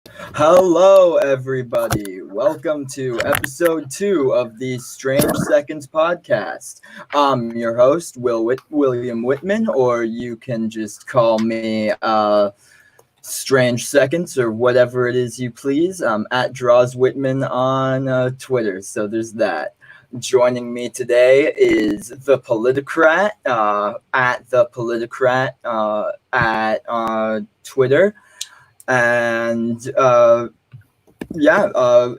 Hello, everybody. Welcome to episode 2 of the Strange Seconds podcast. I'm your host, William Whitman, or you can just call me Strange Seconds or whatever it is you please. I'm at Draws Whitman on Twitter, so there's that. Joining me today is the Politicrat at the Politicrat at Twitter. And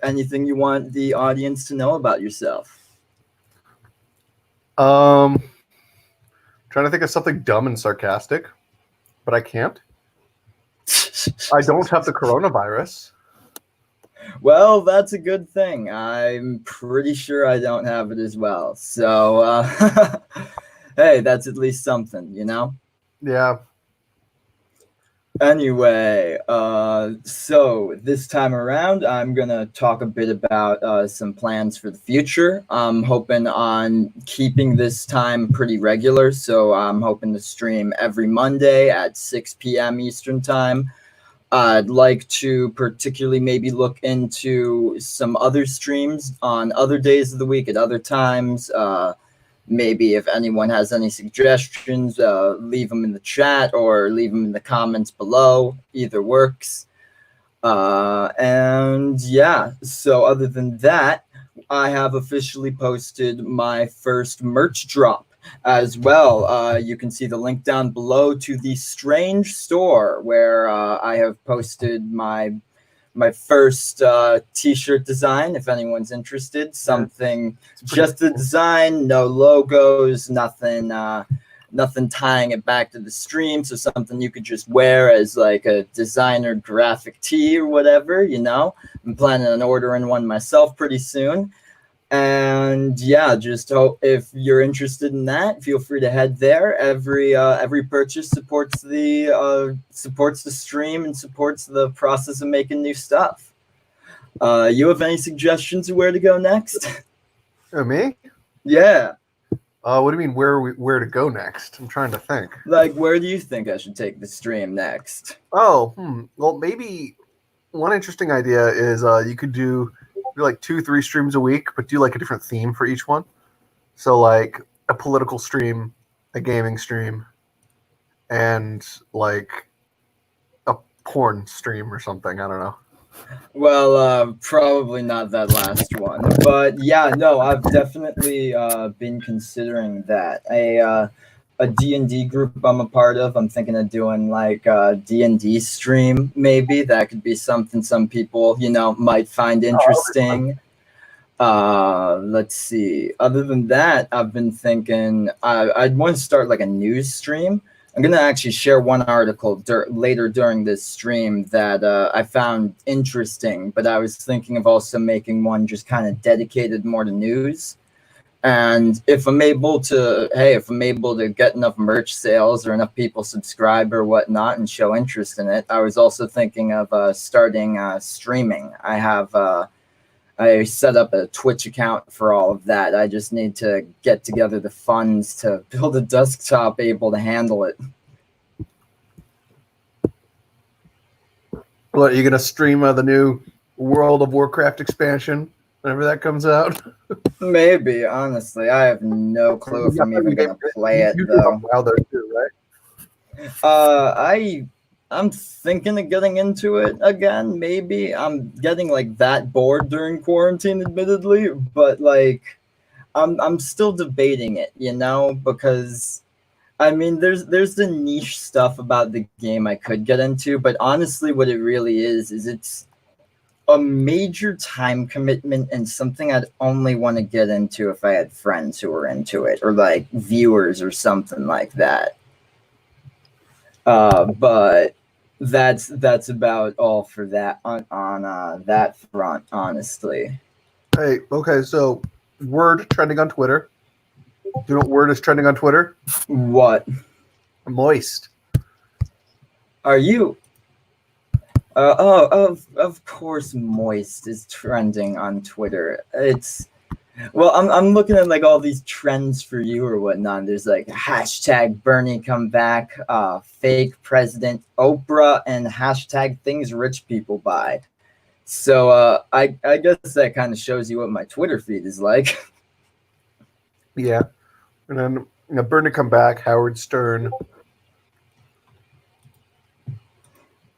anything you want the audience to know about yourself? Trying to think of something dumb and sarcastic, but I can't. I don't have the coronavirus. Well, that's a good thing. I'm pretty sure I don't have it as well. So, hey, that's at least something, you know? Yeah. Anyway, so this time around, I'm gonna talk a bit about some plans for the future. I'm hoping on keeping this time pretty regular, so I'm hoping to stream every Monday at 6 p.m. Eastern Time. I'd like to particularly maybe look into some other streams on other days of the week at other times. Maybe if anyone has any suggestions, leave them in the chat or leave them in the comments below. Either works. And yeah, so other than that, I have officially posted my first merch drop as well. You can see the link down below to the Strange store where I have posted my first t-shirt design. If anyone's interested, something just a design, no logos, nothing tying it back to the stream, so something you could just wear as like a designer graphic tee or whatever, you know. I'm planning on ordering one myself pretty soon. And yeah, just hope if you're interested in that, feel free to head there. Every purchase supports the stream and supports the process of making new stuff. You have any suggestions of where to go next? Me? Yeah. What do you mean where to go next? I'm trying to think. Like, where do you think I should take the stream next? Well, maybe one interesting idea is you could do like 2-3 streams a week, but do like a different theme for each one. So like a political stream, a gaming stream, and like a porn stream or something. I don't know. Well, probably not that last one, but yeah, no, I've definitely been considering that. A D&D group I'm a part of, I'm thinking of doing like a D&D stream, maybe. That could be something some people, you know, might find interesting. Let's see. Other than that, I've been thinking I'd want to start like a news stream. I'm going to actually share one article later during this stream that I found interesting, but I was thinking of also making one just kind of dedicated more to news. And if I'm able to get enough merch sales or enough people subscribe or whatnot and show interest in it, I was also thinking of starting streaming. I set up a Twitch account for all of that. I just need to get together the funds to build a desktop able to handle it. What, are you going to stream the new World of Warcraft expansion whenever that comes out? Maybe, honestly. I have no clue if I'm even going to play it, though. WoW there too, right? I'm thinking of getting into it again, maybe. I'm getting like that bored during quarantine, admittedly, but like I'm still debating it, you know, because I mean there's the niche stuff about the game I could get into, but honestly what it really is it's a major time commitment and something I'd only want to get into if I had friends who were into it or like viewers or something like that. But that's about all for that on that front, honestly. Hey, okay, so word trending on Twitter. Do you know what word is trending on Twitter? What? Moist. Are you? Of course, moist is trending on Twitter. It's Well, I'm looking at like all these trends for you or whatnot. There's like hashtag Bernie come back, fake president Oprah, and hashtag things rich people buy. So I guess that kind of shows you what my Twitter feed is like. Yeah. And then Bernie come back, Howard Stern.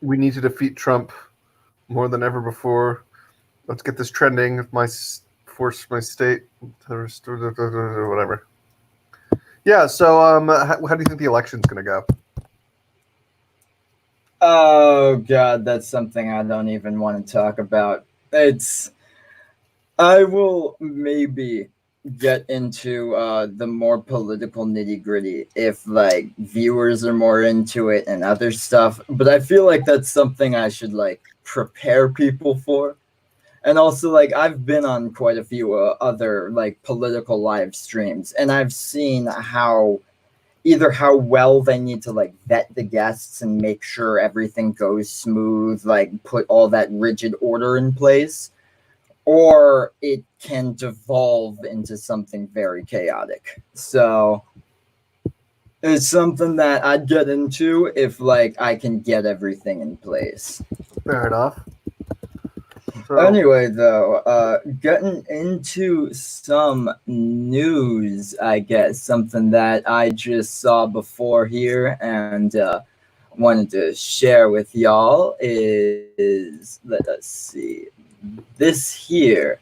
We need to defeat Trump more than ever before. Let's get this trending. Force my state, whatever. Yeah. So, how do you think the election's going to go? Oh God, that's something I don't even want to talk about. I will maybe get into the more political nitty gritty if like viewers are more into it and other stuff. But I feel like that's something I should like prepare people for. And also, like, I've been on quite a few other like political live streams, and I've seen how either how well they need to like vet the guests and make sure everything goes smooth, like put all that rigid order in place, or it can devolve into something very chaotic. So it's something that I'd get into if like I can get everything in place. Fair enough. So, Anyway, though, getting into some news, I guess, something that I just saw before here and wanted to share with y'all is, let us see, this here.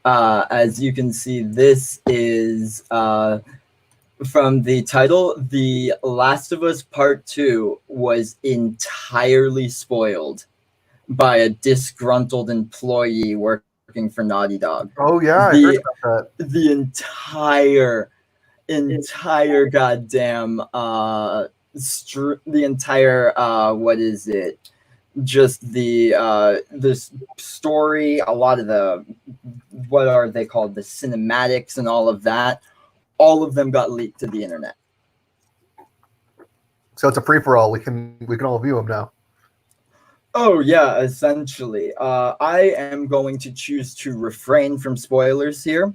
As you can see, this is from the title, The Last of Us Part 2 was entirely spoiled by a disgruntled employee working for Naughty Dog. oh yeah, I heard about that. The entire goddamn the entire what is it? Just the this story, a lot of the what are they called? The cinematics and all of that. All of them got leaked to the internet. So it's a free for all. We can all view them now. Oh yeah, essentially. I am going to choose to refrain from spoilers here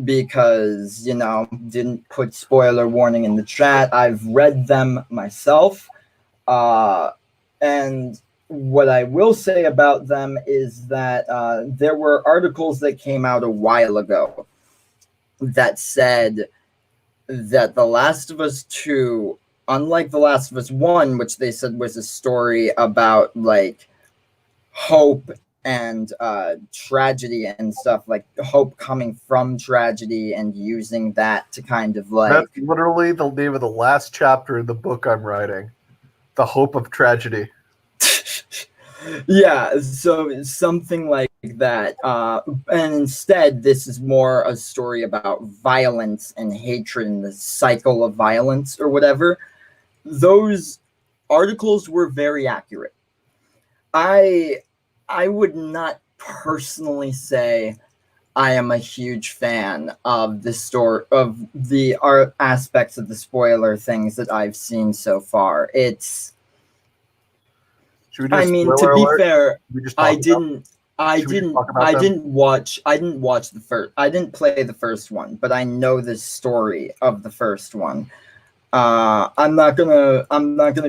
because, didn't put spoiler warning in the chat. I've read them myself. And what I will say about them is that there were articles that came out a while ago that said that The Last of Us 2, unlike The Last of Us 1, which they said was a story about like hope and tragedy and stuff, like hope coming from tragedy and using that to kind of like... That's literally the name of the last chapter in the book I'm writing. The Hope of Tragedy. Yeah, so something like that. And instead, this is more a story about violence and hatred and the cycle of violence or whatever. Those articles were very accurate. I would not personally say I am a huge fan of the story, of the art aspects of the spoiler things that I've seen so far. It's... I mean, to be fair, I didn't watch the first. I didn't play the first one, but I know the story of the first one. I'm not gonna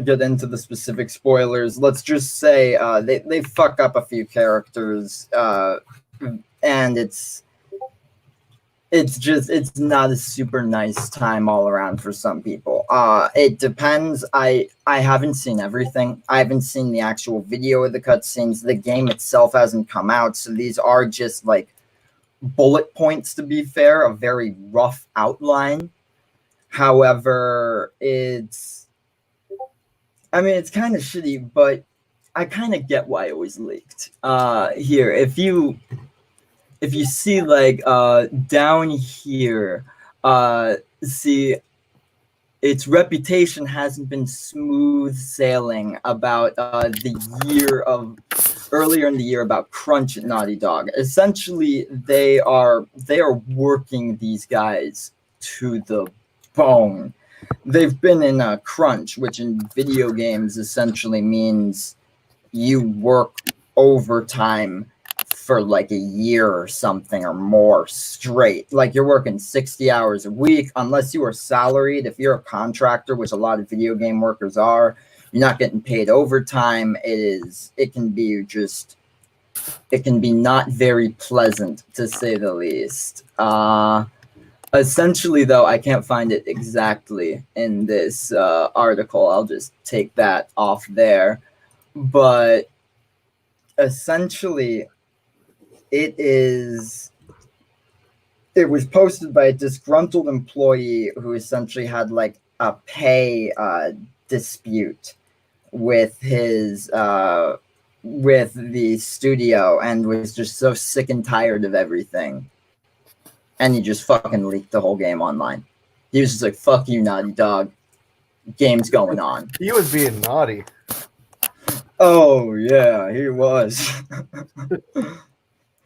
get into the specific spoilers. Let's just say they fuck up a few characters, and it's not a super nice time all around for some people. It depends. I haven't seen everything. I haven't seen the actual video of the cutscenes. The game itself hasn't come out, so these are just like bullet points, to be fair, a very rough outline. However, it's kind of shitty, but I kind of get why it was leaked. Here, if you see like down here, see its reputation hasn't been smooth sailing about earlier in the year about crunch at Naughty Dog. Essentially, they are working these guys to the bone. They've been in a crunch, which in video games essentially means you work overtime for like a year or something or more straight. Like you're working 60 hours a week, unless you are salaried. If you're a contractor, which a lot of video game workers are, you're not getting paid overtime. It can be not very pleasant, to say the least. Essentially, though, I can't find it exactly in this article. I'll just take that off there. But essentially, it was posted by a disgruntled employee who essentially had like a pay dispute with his with the studio and was just so sick and tired of everything. And he just fucking leaked the whole game online. He was just like, fuck you, Naughty Dog. Game's going on. He was being naughty. Oh, yeah, he was.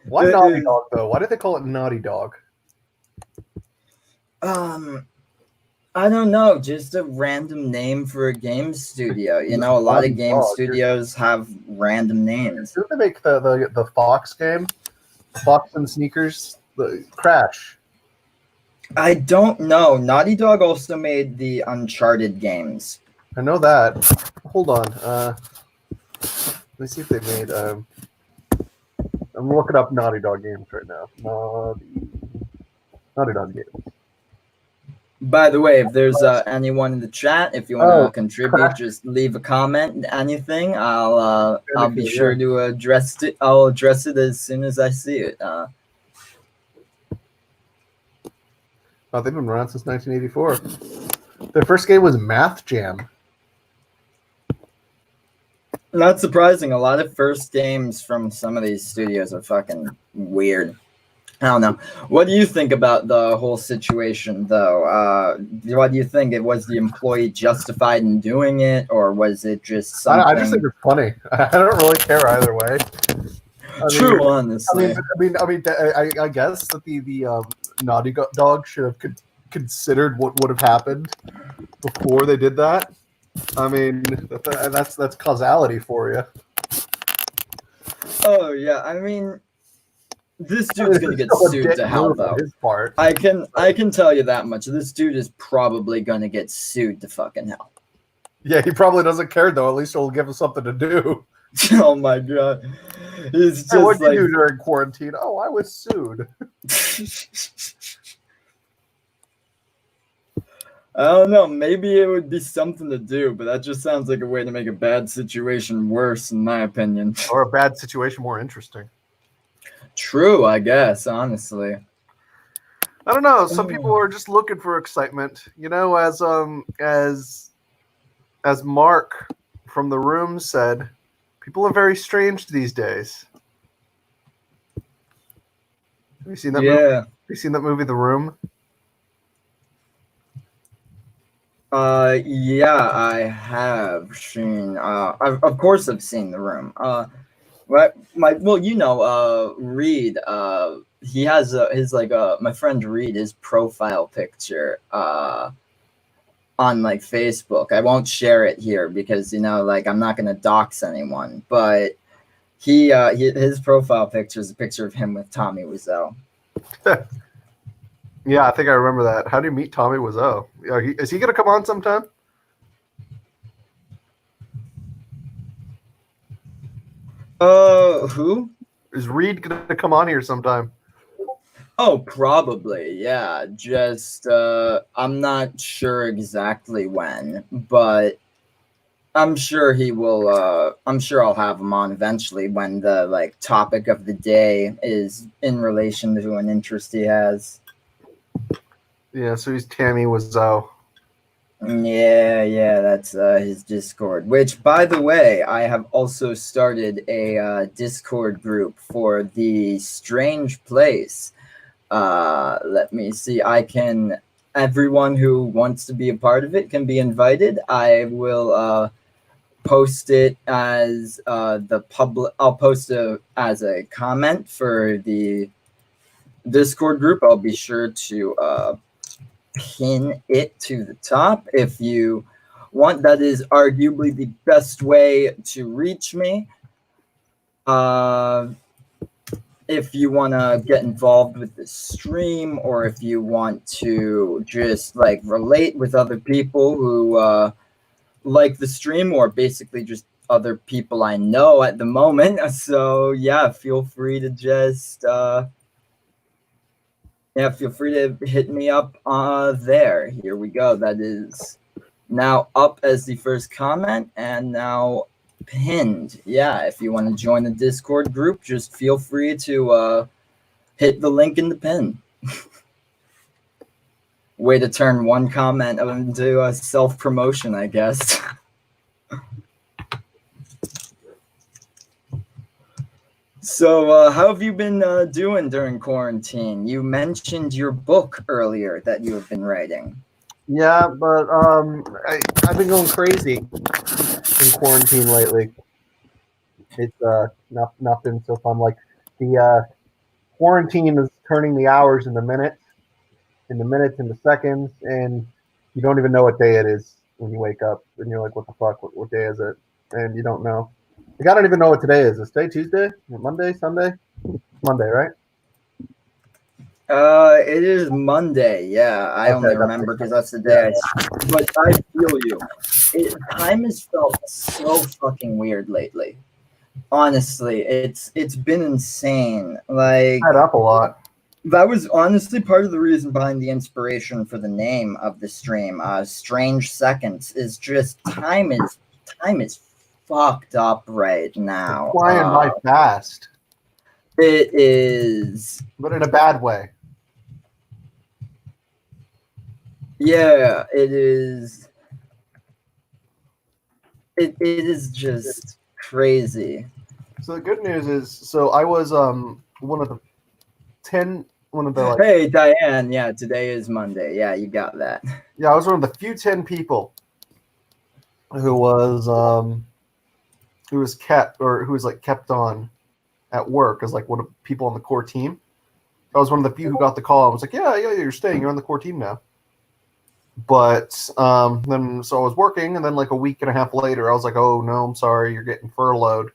Why Naughty Dog, though? Why did they call it Naughty Dog? I don't know. Just a random name for a game studio. You know, a lot of game studios have random names. Didn't they make the Fox game? Fox and Sneakers? The Crash. I don't know. Naughty Dog also made the Uncharted games. I know that. Hold on. Let me see if they made. I'm looking up Naughty Dog games right now. Naughty Dog games. By the way, if there's anyone in the chat, if you want to contribute, Crash. just leave a comment, anything. I'll be sure to address it. I'll address it as soon as I see it. Oh, they've been around since 1984. Their first game was Math Jam. Not surprising. A lot of first games from some of these studios are fucking weird. I don't know. What do you think about the whole situation, though? What do you think? Was the employee justified in doing it, or was it just something? I just think it's funny. I don't really care either way. True, honestly. I guess that the Naughty Dog should have considered what would have happened before they did that. I mean, that's causality for you. Oh yeah, I mean, this dude's gonna get sued to hell, though. His part. I can tell you that much. This dude is probably gonna get sued to fucking hell. Yeah, he probably doesn't care though. At least it'll give him something to do. Oh my god, he's just what did like, you do during quarantine? Oh, I was sued. I don't know. Maybe it would be something to do, but that just sounds like a way to make a bad situation worse, in my opinion. Or a bad situation more interesting. True, I guess. Honestly, I don't know. Some people are just looking for excitement. You know, as Mark from The Room said, people are very strange these days. Have you seen that movie? yeah. Have you seen that movie, The Room? Yeah, I have seen. Of course, I've seen The Room. Reed. He has my friend Reed, his profile picture on like Facebook. I won't share it here because I'm not gonna dox anyone. But his profile picture is a picture of him with Tommy Wiseau. Yeah, I think I remember that. How do you meet Tommy Wiseau? Is he going to come on sometime? Who? Is Reed going to come on here sometime? Oh, probably, yeah. Just, I'm not sure exactly when, but I'm sure he will, I'm sure I'll have him on eventually when the, topic of the day is in relation to an interest he has. Yeah, so he's Tammy Wiseau. Yeah, that's his Discord. Which, by the way, I have also started a Discord group for the Strange Place. Let me see. Everyone who wants to be a part of it can be invited. I will post it as I'll post it as a comment for the Discord group. I'll be sure to pin it to the top if you want. That is arguably the best way to reach me. if you want to get involved with the stream, or if you want to just like relate with other people who like the stream, or basically just other people I know at the moment. So yeah, feel free to just feel free to hit me up there. Here we go. That is now up as the first comment and now pinned. Yeah, if you want to join the Discord group, just feel free to hit the link in the pin. Way to turn one comment into a self-promotion, I guess. So, how have you been doing during quarantine? You mentioned your book earlier that you have been writing. Yeah, but I've been going crazy in quarantine lately. It's not been so fun. Like the quarantine is turning the hours into minutes, into seconds, and you don't even know what day it is when you wake up, and you're like, "What the fuck? What day is it?" And you don't know. Like, I don't even know what today is. Is today Tuesday? Monday? Sunday? Monday, right? It is Monday. Yeah, I Okay, only that's remember because that's the day. But I feel you. Time has felt so fucking weird lately. Honestly, it's been insane. Like, Add up a lot. that was honestly part of the reason behind the inspiration for the name of the stream. Strange Seconds is just time is fucked up right now. Flying by fast, It is. but in a bad way. Yeah, it is. It is just crazy. So the good news is, so I was one of the like, Hey Diane, yeah, today is Monday. Yeah, you got that. yeah, I was one of the few 10 people who was kept on at work as like one of the people on the core team. I was one of the few who got the call. I was like, yeah, you're staying. You're on the core team now. But then so I was working, and then like a week and a half later, I was like, oh no, I'm sorry, you're getting furloughed.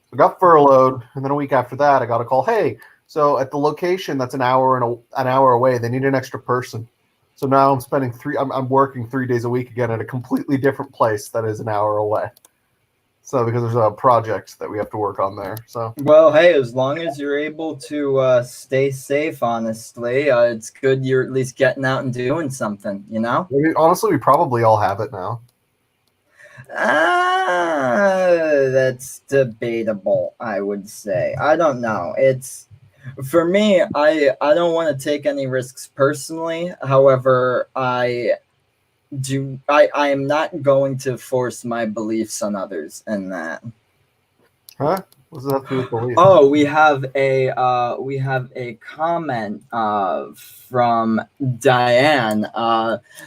So I got furloughed, and then a week after that, I got a call. Hey, so at the location that's an hour away, they need an extra person. So now I'm working 3 days a week again at a completely different place that is an hour away. So because there's a project that we have to work on there. So well, hey, as long as you're able to stay safe, honestly, it's good you're at least getting out and doing something. You know. I mean, honestly, we probably all have it now. That's debatable. I would say. I don't know. It's for me. I don't want to take any risks personally. However, I am not going to force my beliefs on others in that. Huh? What's that to do with belief? Oh, we have a comment from Diane.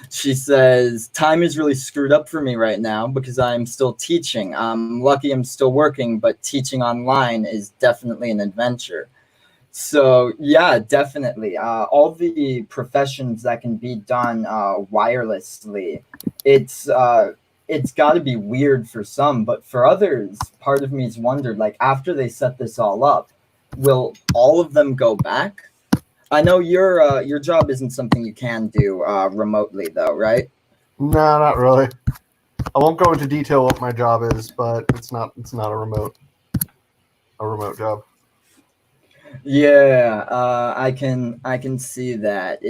She says, time is really screwed up for me right now because I'm still teaching. I'm lucky I'm still working, but teaching online is definitely an adventure. So yeah, definitely. All the professions that can be done wirelessly, it's got to be weird for some, but for others, part of me's wondered, like after they set this all up, will all of them go back? I know your job isn't something you can do remotely, though, right? No, not really. I won't go into detail what my job is, but it's not a remote job. Yeah, I can see that.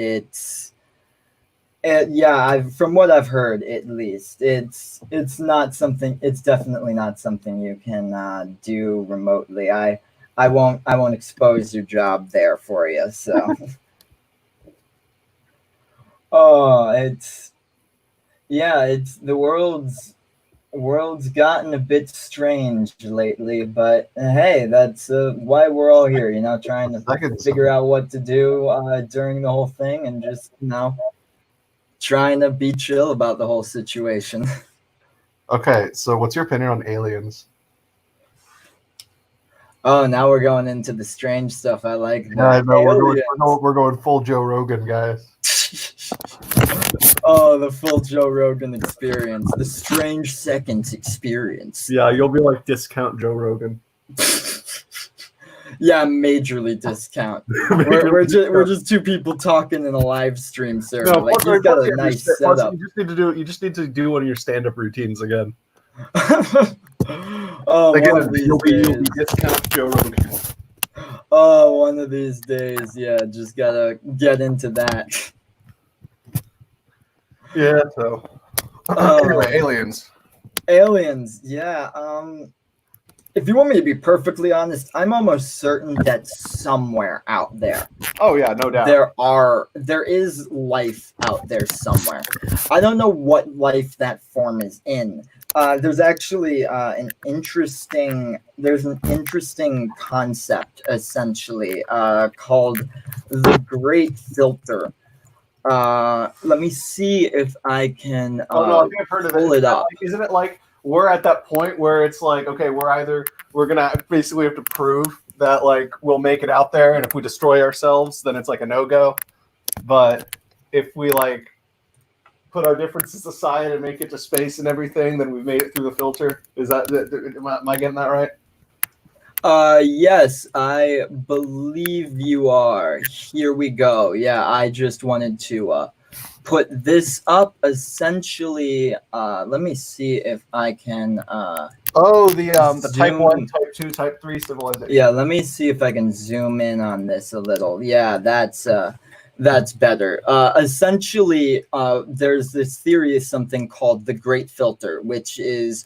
From what I've heard, at least, it's not something. It's definitely not something you can do remotely. I won't expose your job there for you. So, oh, it's the world's gotten a bit strange lately, but hey, that's why we're all here, trying to figure out what to do during the whole thing, and just trying to be chill about the whole situation. Okay, so what's your opinion on aliens? Oh, now we're going into the strange stuff. I like that. Yeah, no, we're going full Joe Rogan, guys. Oh, the full Joe Rogan experience, the Strange Seconds experience. Yeah, you'll be like discount Joe Rogan. Yeah, majorly discount. We're just two people talking in a live stream server. No, Like plus, he's got plus a you nice understand- plus setup. you just need to do one of your stand-up routines again. Oh, Again, one of these you'll be days. discount Joe Rogan. Oh, one of these days. Yeah, just gotta get into that. Yeah. So Oh. anyway, aliens. Aliens, yeah. If you want me to be perfectly honest, I'm almost certain that somewhere out there Oh yeah, no doubt. there is life out there somewhere. I don't know what life that form is in. There's actually there's an interesting concept essentially called the Great Filter. Let me see if I can Oh no, I think I've heard of it. pull it up. Isn't it like we're at that point where it's like, okay, we're gonna basically have to prove that like we'll make it out there, and if we destroy ourselves, then it's like a no-go. But if we like put our differences aside and make it to space and everything, then we've made it through the filter. Am I getting that right? Yes, I believe you are. Here we go. Yeah, I just wanted to put this up. Essentially, let me see if I can The type Zoom. 1, type 2, type 3 civilization. Yeah, let me see if I can zoom in on this a little. Yeah, that's better. Essentially, there's this theory of something called the Great Filter, which is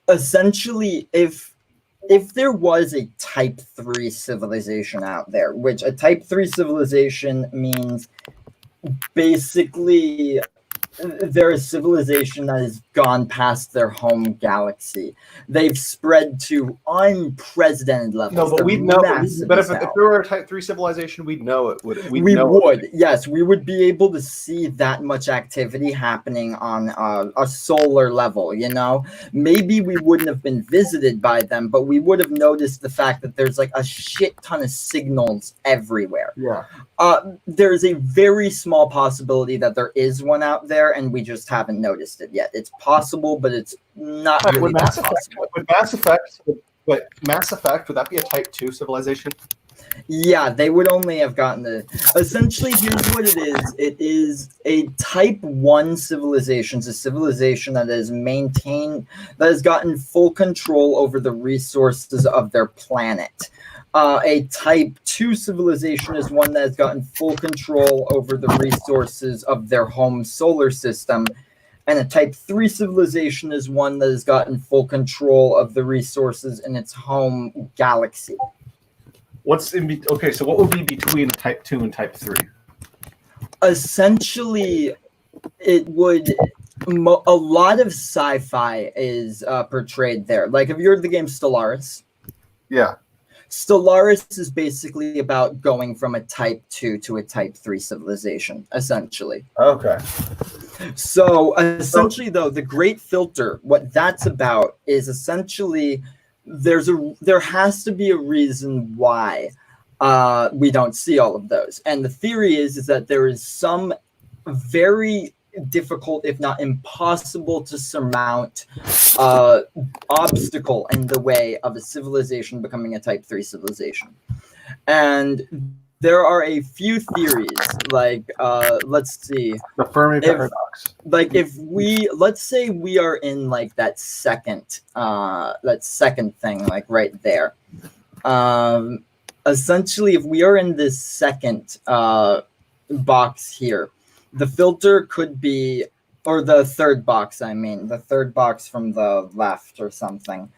essentially if there was a type 3 civilization out there, which a type 3 civilization means basically they're a civilization that has gone past their home galaxy. They've spread to unprecedented levels. No, but They're we'd know. massive But as if hell. there were a type 3 civilization, we'd know it. We would, yes, we would be able to see that much activity happening on a solar level, you know? Maybe we wouldn't have been visited by them, but we would have noticed the fact that there's like a shit ton of signals everywhere. Yeah. There's a very small possibility that there is one out there and we just haven't noticed it yet. It's possible, but it's not really Would that Mass Effect, possible. Mass Effect, would that be a type 2 civilization? Yeah, they would only have gotten the. Essentially, here's what it is. It is a type 1 civilization. It's a civilization that has gotten full control over the resources of their planet. A type 2 civilization is one that has gotten full control over the resources of their home solar system. And a type 3 civilization is one that has gotten full control of the resources in its home galaxy. Okay, so what would be between type 2 and type 3? Essentially, it would. A lot of sci-fi is portrayed there. Like, have you heard of the game Stellaris? Yeah. Stellaris is basically about going from a type 2 to a type 3 civilization, essentially. Okay. So, essentially, though, the Great Filter, what that's about is essentially there has to be a reason why we don't see all of those. And the theory is that there is some very difficult, if not impossible to surmount obstacle in the way of a civilization becoming a type 3 civilization. And there are a few theories, like let's see. The Fermi paradox. Like let's say we are in like that second thing, like right there. Essentially, if we are in this second box here, the filter could be, or the third box, I mean, the third box from the left or something.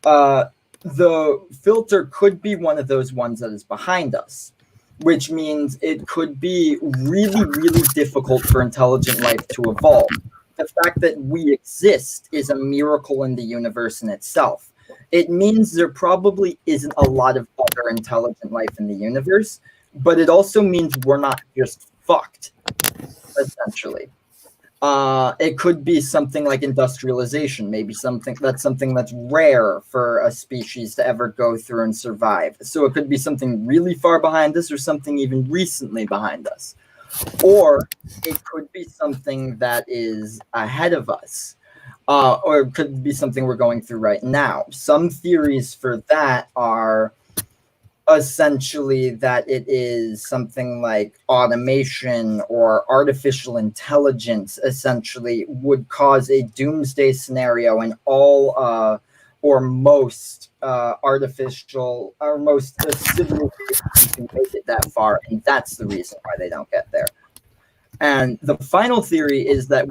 The filter could be one of those ones that is behind us, which means it could be really, really difficult for intelligent life to evolve. The fact that we exist is a miracle in the universe in itself. It means there probably isn't a lot of other intelligent life in the universe, but it also means we're not just fucked, essentially. It could be something like industrialization, maybe something that's rare for a species to ever go through and survive. So it could be something really far behind us or something even recently behind us. Or it could be something that is ahead of us. Or it could be something we're going through right now. Some theories for that are essentially that it is something like automation or artificial intelligence essentially would cause a doomsday scenario, and all or most artificial or most civilizations can make it that far, and that's the reason why they don't get there. And the final theory is that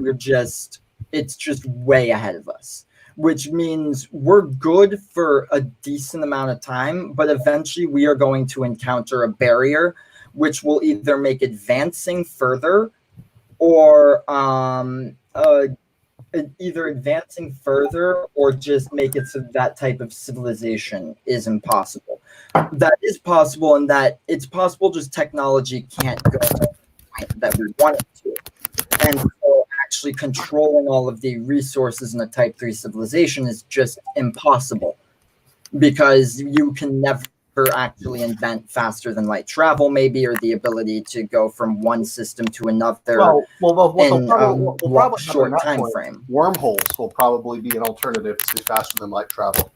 it's just way ahead of us, which means we're good for a decent amount of time, but eventually we are going to encounter a barrier which will either make advancing further or either advancing further or just make it so that type of civilization is impossible. That is possible, and that it's possible just technology can't go that we want it to. And so actually controlling all of the resources in a type 3 civilization is just impossible, because you can never actually invent faster than light travel, maybe, or the ability to go from one system to another in a short time frame. Wormholes will probably be an alternative to faster than light travel.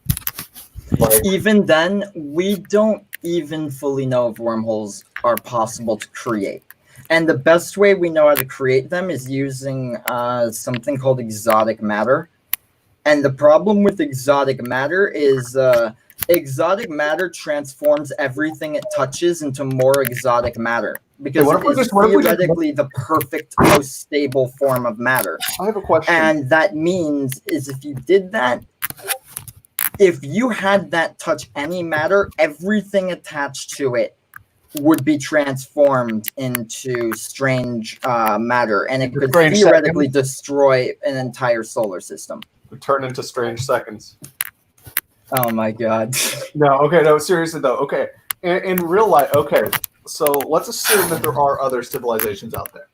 Even then, we don't even fully know if wormholes are possible to create. And the best way we know how to create them is using something called exotic matter. And the problem with exotic matter is exotic matter transforms everything it touches into more exotic matter, because it is theoretically the perfect, most stable form of matter. I have a question. And that means is if you did that, if you had that touch any matter, everything attached to it would be transformed into strange matter, and it could theoretically destroy an entire solar system. Would turn into strange seconds. Oh my god. No, seriously though. Okay, in real life, okay, so let's assume that there are other civilizations out there,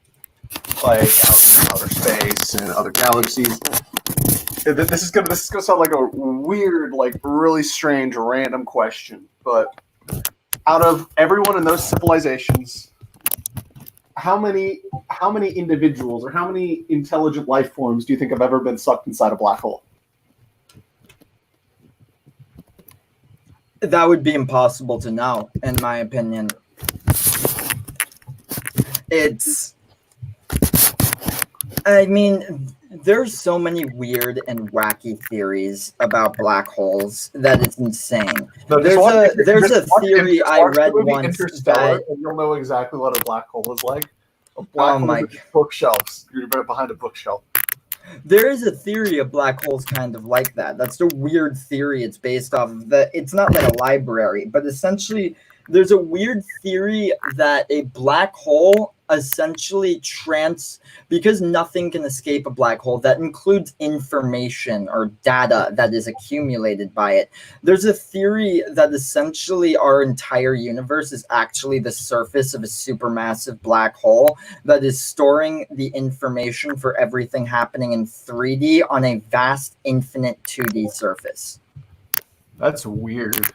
like out in outer space and other galaxies. This is gonna sound like a weird, like really strange, random question, but out of everyone in those civilizations, how many individuals or how many intelligent life forms do you think have ever been sucked inside a black hole? That would be impossible to know, in my opinion. I mean, there's so many weird and wacky theories about black holes that it's insane. No, there's a theory I read once that you'll know exactly what a black hole is like. A black hole with bookshelves. You're behind a bookshelf. There is a theory of black holes kind of like that. That's the weird theory it's based off of. It's not like a library, but essentially there's a weird theory that a black hole essentially because nothing can escape a black hole. That includes information or data that is accumulated by it. There's a theory that essentially our entire universe is actually the surface of a supermassive black hole that is storing the information for everything happening in 3D on a vast, infinite 2D surface. That's weird.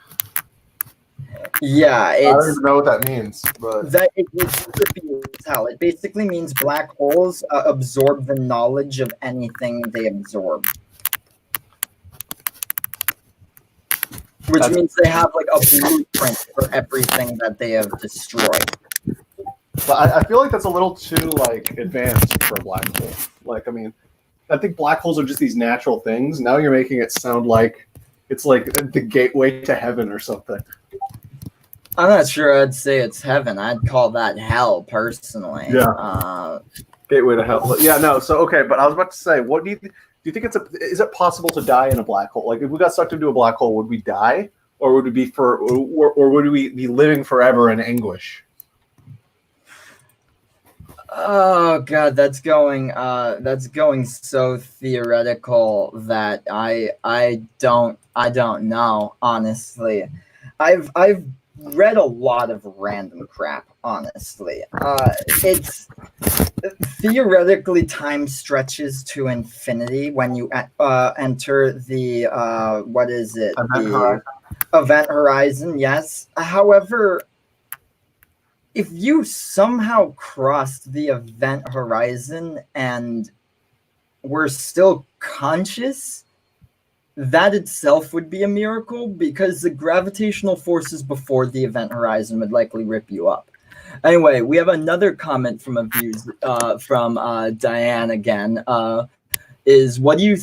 Yeah, I don't even know what that means, but it's trippy as hell. It basically means black holes absorb the knowledge of anything they absorb, which means they have like a blueprint for everything that they have destroyed. But I feel like that's a little too like advanced for a black hole. Like, I mean, I think black holes are just these natural things. Now you're making it sound like it's like the gateway to heaven or something. I'm not sure I'd say it's heaven. I'd call that hell, personally. Yeah. Gateway to hell. Yeah, no. So, okay, but I was about to say, what do you think is it possible to die in a black hole? Like, if we got sucked into a black hole, would we die, or would we be or would we be living forever in anguish? Oh god, that's going so theoretical that I don't know, honestly. I've read a lot of random crap, honestly. It's theoretically time stretches to infinity when you enter the event horizon, yes. However, if you somehow crossed the event horizon and were still conscious, that itself would be a miracle because the gravitational forces before the event horizon would likely rip you up. Anyway, we have another comment from from Diane again. Is what do you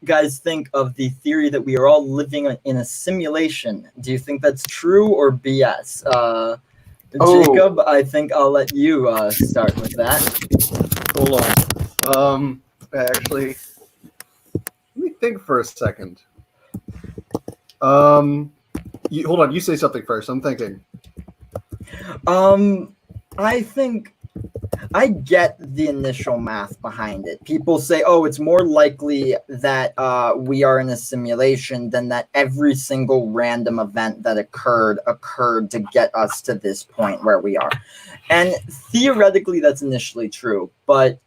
guys think of the theory that we are all living in a simulation? Do you think that's true or BS? Jacob, I think I'll let you start with that. Hold on. Actually, let me think for a second. Hold on. You say something first. I'm thinking. I think I get the initial math behind it. People say, oh, it's more likely that we are in a simulation than that every single random event that occurred to get us to this point where we are. And theoretically, that's initially true. But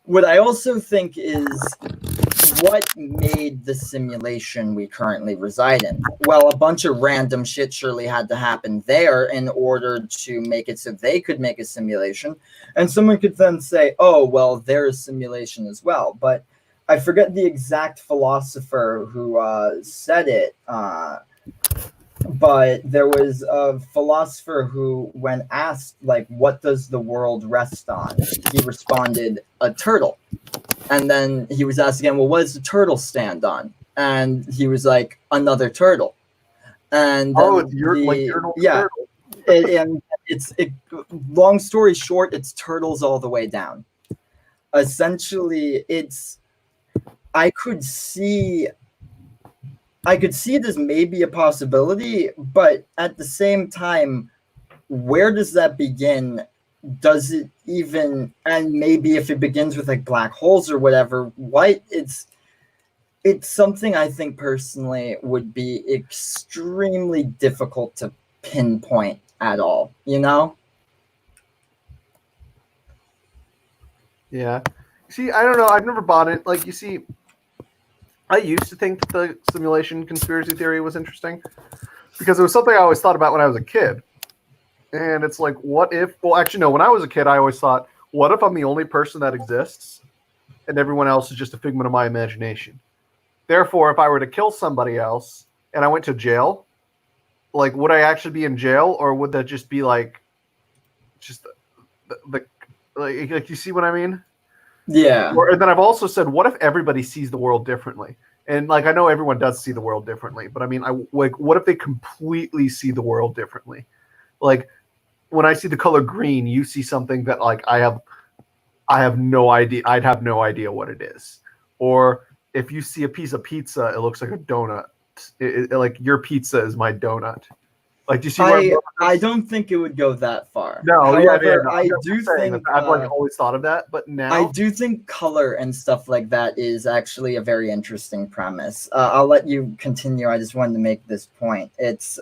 what I also think is what made the simulation we currently reside in? Well, a bunch of random shit surely had to happen there in order to make it so they could make a simulation. And someone could then say, oh, well, there's simulation as well. But I forget the exact philosopher who said it. But there was a philosopher who, when asked, like, what does the world rest on? He responded, a turtle. And then he was asked again, well, what does the turtle stand on? And he was like, another turtle. And it's turtle. And long story short, it's turtles all the way down. Essentially, I could see it as maybe a possibility, but at the same time, where does that begin? Does it even, and maybe if it begins with like black holes or whatever, it's something I think personally would be extremely difficult to pinpoint at all, you know? Yeah. See, I don't know. I've never bought it. Like, you see, I used to think that the simulation conspiracy theory was interesting because it was something I always thought about when I was a kid. And it's like, what if, well, actually, no, when I was a kid, I always thought, what if I'm the only person that exists and everyone else is just a figment of my imagination? Therefore, if I were to kill somebody else and I went to jail, like, would I actually be in jail, or would that just be like, just like you see what I mean? Yeah. And then I've also said, what if everybody sees the world differently? And like, I know everyone does see the world differently, but I mean, what if they completely see the world differently? Like, when I see the color green, you see something that like I have no idea. I'd have no idea what it is. Or if you see a piece of pizza, it looks like a donut. Like, your pizza is my donut. Like, do you see? I don't think it would go that far. No, however, I do think I've like always thought of that, but now I do think color and stuff like that is actually a very interesting premise. I'll let you continue. I just wanted to make this point. It's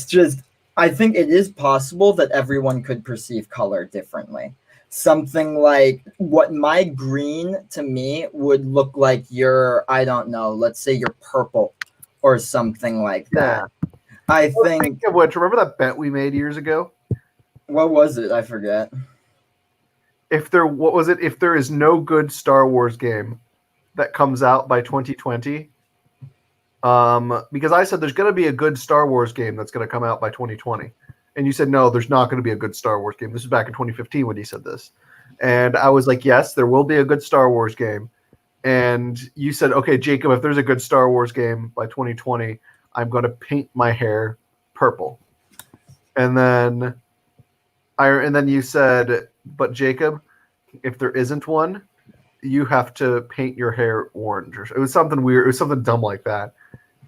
just, I think it is possible that everyone could perceive color differently. Something like what my green to me would look like your, I don't know, let's say your purple or something like that. Yeah. I think of which, remember that bet we made years ago? What was it? I forget. If there is no good Star Wars game that comes out by 2020, because I said there's going to be a good Star Wars game that's going to come out by 2020, and you said no, there's not going to be a good Star Wars game. This was back in 2015 when you said this, and I was like, yes, there will be a good Star Wars game, and you said, okay, Jacob, if there's a good Star Wars game by 2020, I'm going to paint my hair purple, and then you said, but Jacob, if there isn't one, you have to paint your hair orange. Or it was something weird. It was something dumb like that.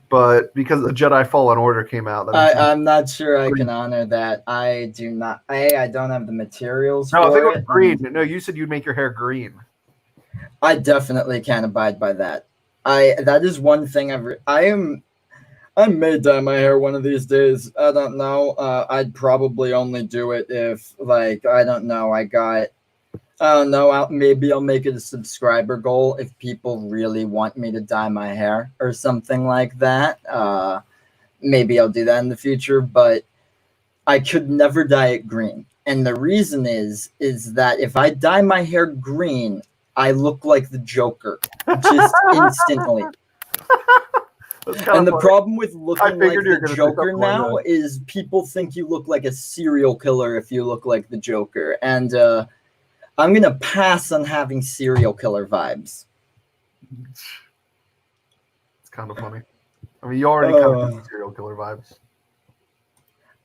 But because the Jedi Fallen Order came out, I'm not sure I can honor that. I do not. I don't have the materials. No, for I think it was it. green. No, you said you'd make your hair green. I definitely can't abide by that. That is one thing I may dye my hair one of these days. I don't know. I'd probably only do it if, like, I don't know. Maybe I'll make it a subscriber goal if people really want me to dye my hair or something like that. Maybe I'll do that in the future, but I could never dye it green. And the reason is that if I dye my hair green, I look like the Joker just instantly. That's kind And of the problem with I looking like figured you were the gonna say Joker something like now that. is people think you look like a serial killer if you look like the Joker. And I'm going to pass on having serial killer vibes. It's kind of funny. I mean, you already kind of Uh, do serial killer vibes.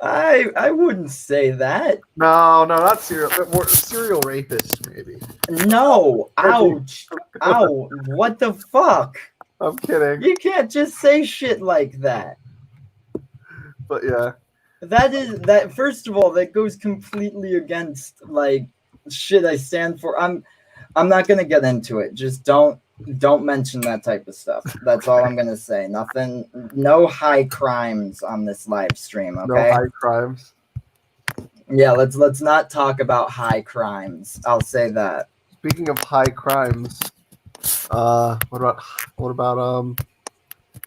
I wouldn't say that. No, not serial. More serial rapist, maybe. No. Ouch. Ow. What the fuck? I'm kidding, You can't just say shit like that. but yeah. That first of all, that goes completely against like shit I stand for. I'm not gonna get into it. Just don't mention that type of stuff. That's all I'm gonna say. Nothing, no high crimes on this live stream, No okay? high crimes. Yeah, let's not talk about high crimes. I'll say that. Speaking of high crimes, what about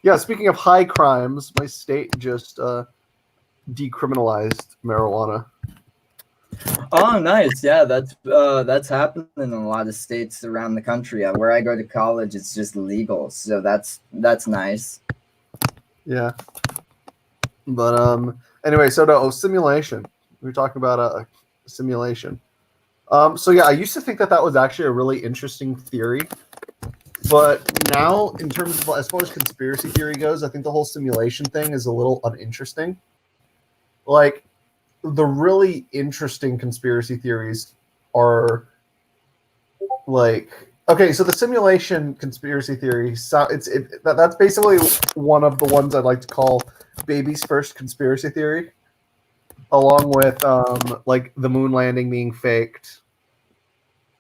yeah, speaking of high crimes, my state just decriminalized marijuana. Oh, nice. Yeah, that's happening in a lot of states around the country. Where I go to college, it's just legal, so that's nice. Yeah. But anyway, so no simulation. We were talking about a simulation. So yeah, I used to think that was actually a really interesting theory, but now in terms of as far as conspiracy theory goes, I think the whole simulation thing is a little uninteresting. Like the really interesting conspiracy theories are like okay, so the simulation conspiracy theory, so that's basically one of the ones I'd like to call baby's first conspiracy theory, along with like the moon landing being faked,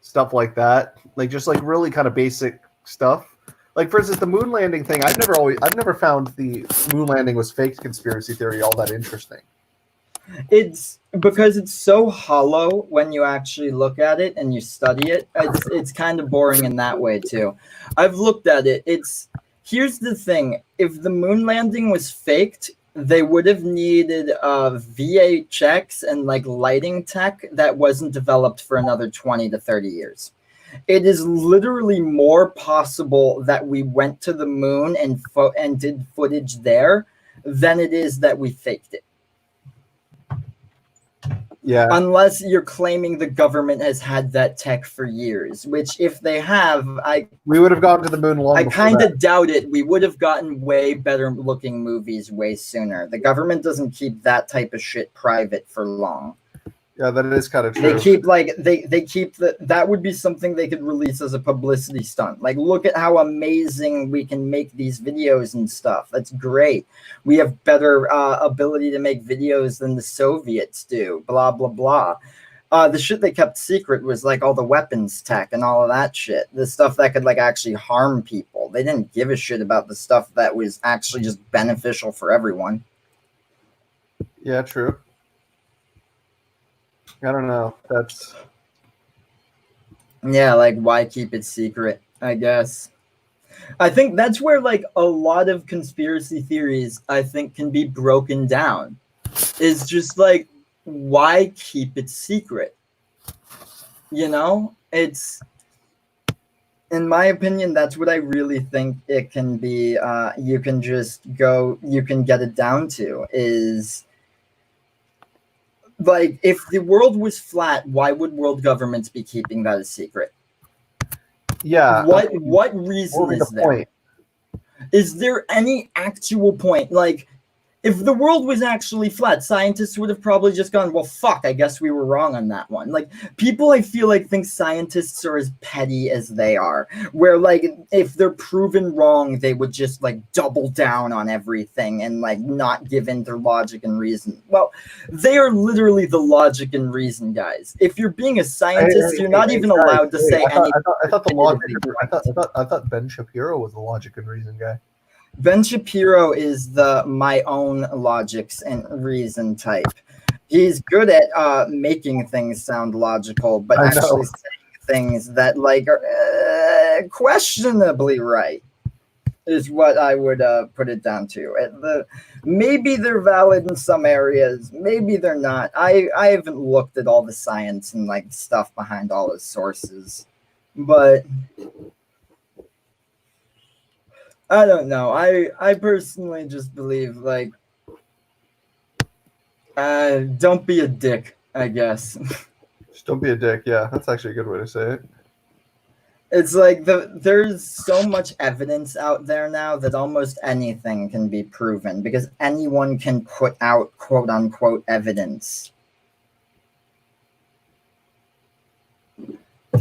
stuff like that, like just like really kind of basic stuff. Like for instance, the moon landing thing, I've never found the moon landing was faked conspiracy theory all that interesting. It's because it's so hollow when you actually look at it and you study it. It's kind of boring in that way too. I've looked at it. Here's the thing: if the moon landing was faked, they would have needed VHX and like lighting tech that wasn't developed for another 20 to 30 years. It is literally more possible that we went to the moon and did footage there than it is that we faked it. Yeah. Unless you're claiming the government has had that tech for years, which if they have, we would have gotten to the moon long I before kind that. of doubt it. We would have gotten way better looking movies way sooner. The government doesn't keep that type of shit private for long. Yeah, that is kind of true. They keep like they keep that would be something they could release as a publicity stunt. Like, look at how amazing we can make these videos and stuff. That's great. We have better ability to make videos than the Soviets do. Blah blah blah. The shit they kept secret was like all the weapons tech and all of that shit. The stuff that could like actually harm people. They didn't give a shit about the stuff that was actually just beneficial for everyone. Yeah, true. I don't know. That's yeah, like why keep it secret? I guess. I think that's where like a lot of conspiracy theories I think can be broken down. Is just like why keep it secret? You know, it's in my opinion that's what I really think it can be. You can get it down to is like if the world was flat, why would world governments be keeping that a secret? yeah. What reason is there? Point? Is there any actual point? Like, if the world was actually flat, scientists would have probably just gone, well, fuck, I guess we were wrong on that one. Like, people, I feel like, think scientists are as petty as they are. Where, like, if they're proven wrong, they would just, like, double down on everything and, like, not give in their logic and reason. Well, they are literally the logic and reason guys. If you're being a scientist, you're not even allowed to say anything. I thought the logic. I thought Ben Shapiro was the logic and reason guy. Ben Shapiro is the my own logics and reason type. He's good at making things sound logical, but actually saying things that like are questionably right is what I would put it down to. Maybe they're valid in some areas, maybe they're not. I haven't looked at all the science and like stuff behind all his sources, but I don't know. I personally just believe like don't be a dick, I guess. Just don't be a dick. Yeah, that's actually a good way to say it. It's like there's so much evidence out there now that almost anything can be proven because anyone can put out quote unquote evidence.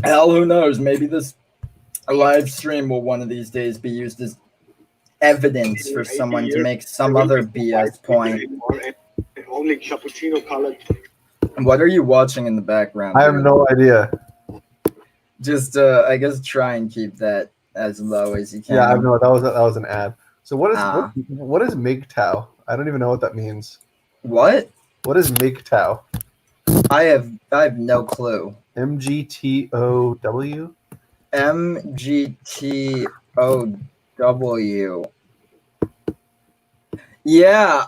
Hell, who knows? Maybe this live stream will one of these days be used as evidence for someone to make some other BS point. Only cappuccino colored. What are you watching in the background? I have no idea. Just I guess try and keep that as low as you can. Yeah, I know that was an ad. So what is Ah. what is MGTOW? I don't even know what that means. What? What is MGTOW? I have no clue. MGTOW? MGTOW. Yeah,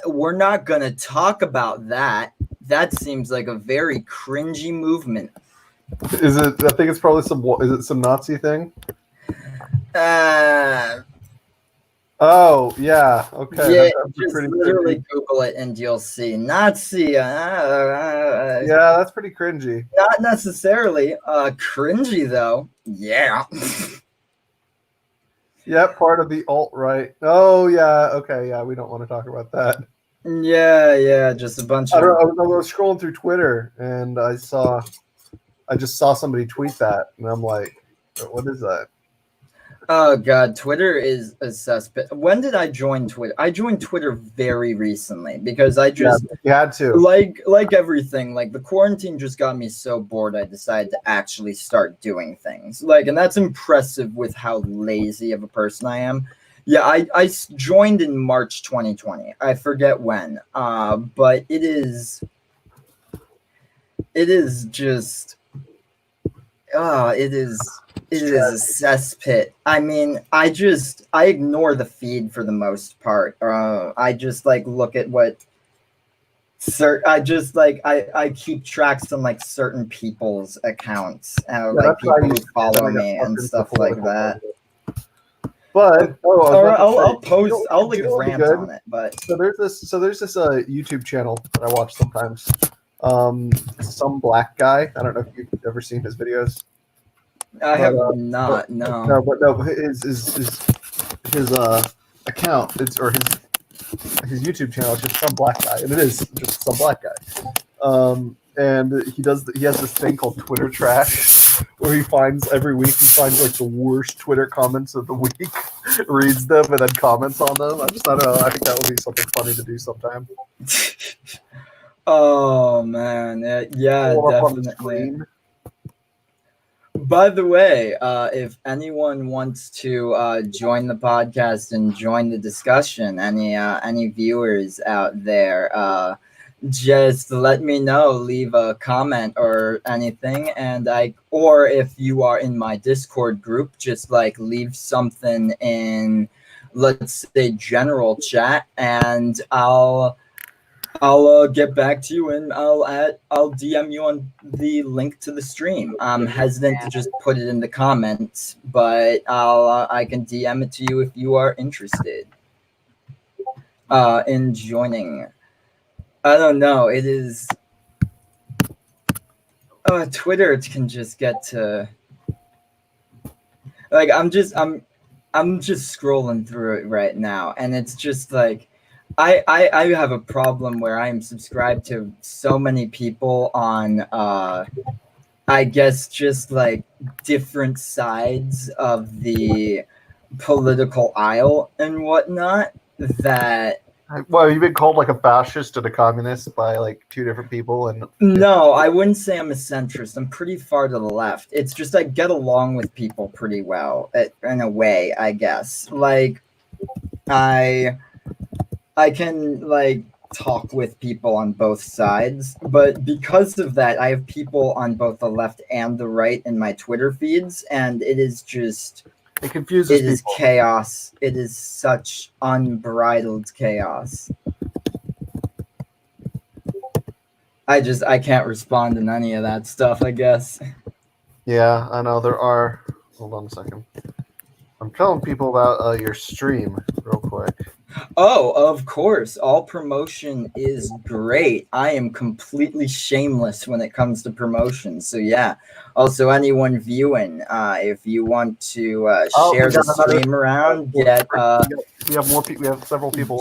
we're not gonna talk about that. That seems like a very cringy movement. Is it? I think it's probably some Nazi thing. Oh yeah, okay. Yeah, That's just pretty literally cringy. Google it and you'll see Nazi. Yeah, that's pretty cringy. Not necessarily cringy though. Yeah. Yeah, part of the alt right. Oh yeah, okay, yeah. We don't want to talk about that. Yeah, just a bunch I of. don't know. I was scrolling through Twitter and I just saw somebody tweet that, and I'm like, what is that? Oh god, Twitter is a suspect. When did I join Twitter? I joined Twitter very recently because I just You had to. like everything, like the quarantine just got me so bored I decided to actually start doing things. Like, and that's impressive with how lazy of a person I am. Yeah, I joined in March 2020. I forget when. But it is just it is a cesspit. I mean, I ignore the feed for the most part. I just like look at what I keep tracks on like certain people's accounts, like that's what I people who used to do, follow then I got me sucked and into stuff the like political that. But All right, I'll post. you know- I'll like you know what'd be rant good? on it, but So there's this YouTube channel that I watch sometimes. Some black guy. I don't know if you've ever seen his videos. I have But, not. No. No, but no, his account, or his YouTube channel is just some black guy, and it is just some black guy. And he has this thing called Twitter Trash, where he finds every week like the worst Twitter comments of the week, reads them, and then comments on them. I don't know. I think that would be something funny to do sometime. Oh man, yeah, Pull it up on the definitely. screen. By the way, if anyone wants to join the podcast and join the discussion, any viewers out there, just let me know. Leave a comment or anything, and or if you are in my Discord group, just like leave something in, let's say, general chat, and I'll get back to you and I'll DM you on the link to the stream. I'm hesitant to just put it in the comments, but I can DM it to you if you are interested in joining. I don't know. It is Twitter can just get to like I'm just scrolling through it right now, and it's just like I have a problem where I am subscribed to so many people on I guess just like different sides of the political aisle and whatnot that Well, you've been called like a fascist and a communist by like two different people, and no, I wouldn't say I'm a centrist. I'm pretty far to the left. It's just I get along with people pretty well in a way, I guess. Like I can like talk with people on both sides, but because of that, I have people on both the left and the right in my Twitter feeds, and it is just it confuses it is people. chaos. It is such unbridled chaos. I can't respond to any of that stuff, I guess. Yeah, I know there are. Hold on a second. I'm telling people about your stream real quick. Oh, of course. All promotion is great. I am completely shameless when it comes to promotion. So yeah. Also, anyone viewing, if you want to share the stream around, get we have more people. We have several people.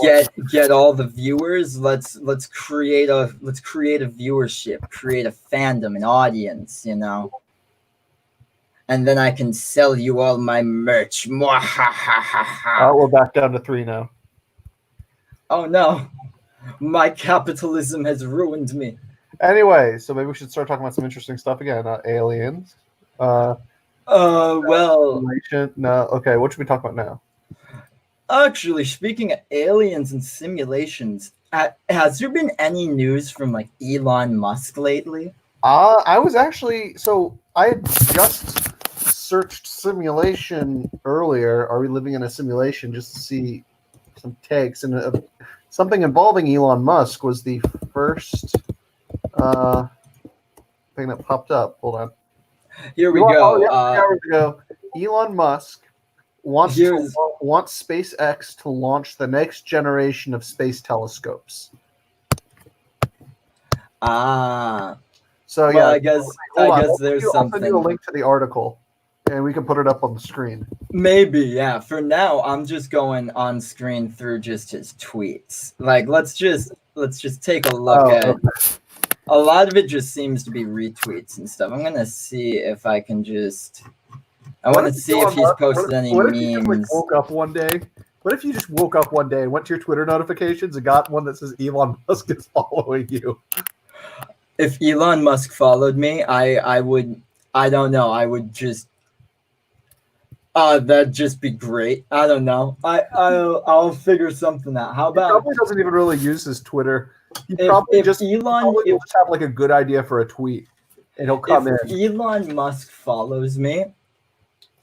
get all the viewers. Let's create a viewership, create a fandom, an audience. And then I can sell you all my merch. We're back down to 3 now. Oh no, my capitalism has ruined me. Anyway, so maybe we should start talking about some interesting stuff again. Aliens. Well. Simulation. No. Okay, what should we talk about now? Actually, speaking of aliens and simulations, has there been any news from like Elon Musk lately? I was actually I had just searched simulation earlier. Are we living in a simulation? Just to see some takes, and something involving Elon Musk was the first thing that popped up. Hold on. Here we go. 2 hours ago, Elon Musk wants SpaceX to launch the next generation of space telescopes. So well, I guess there's something. I'll send you a link to the article, and we can put it up on the screen. Maybe, yeah. For now, I'm just going on screen through just his tweets. Like, let's just take a look at. Okay. A lot of it just seems to be retweets and stuff. I'm gonna see if I can just. I want to see if he's posted any memes. What if you just woke up one day? What if you just woke up one day and went to your Twitter notifications and got one that says Elon Musk is following you? If Elon Musk followed me, I would. I don't know. I would just. That'd just be great. I don't know. I'll figure something out. How about? He probably doesn't even really use his Twitter. He probably just have like a good idea for a tweet, and he'll come in. If Elon Musk follows me,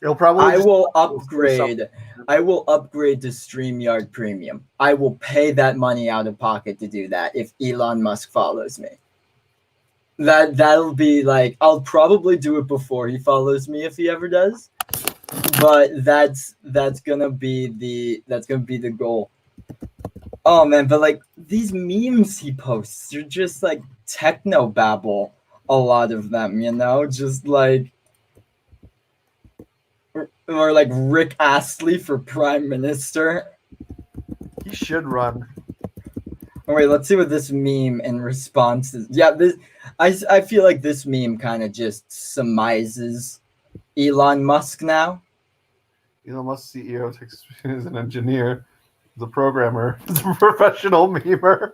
he'll probably. I will upgrade. I will upgrade to StreamYard Premium. I will pay that money out of pocket to do that if Elon Musk follows me. That'll be like, I'll probably do it before he follows me if he ever does. But that's gonna be the goal. Oh man, but like these memes he posts, they're just like techno babble. A lot of them, just like or like Rick Astley for Prime Minister. He should run. Oh, wait, let's see what this meme in response is. Yeah, I feel like this meme kind of just surmises Elon Musk now. Elon Musk CEO takes is an engineer, is a programmer, is a professional memer.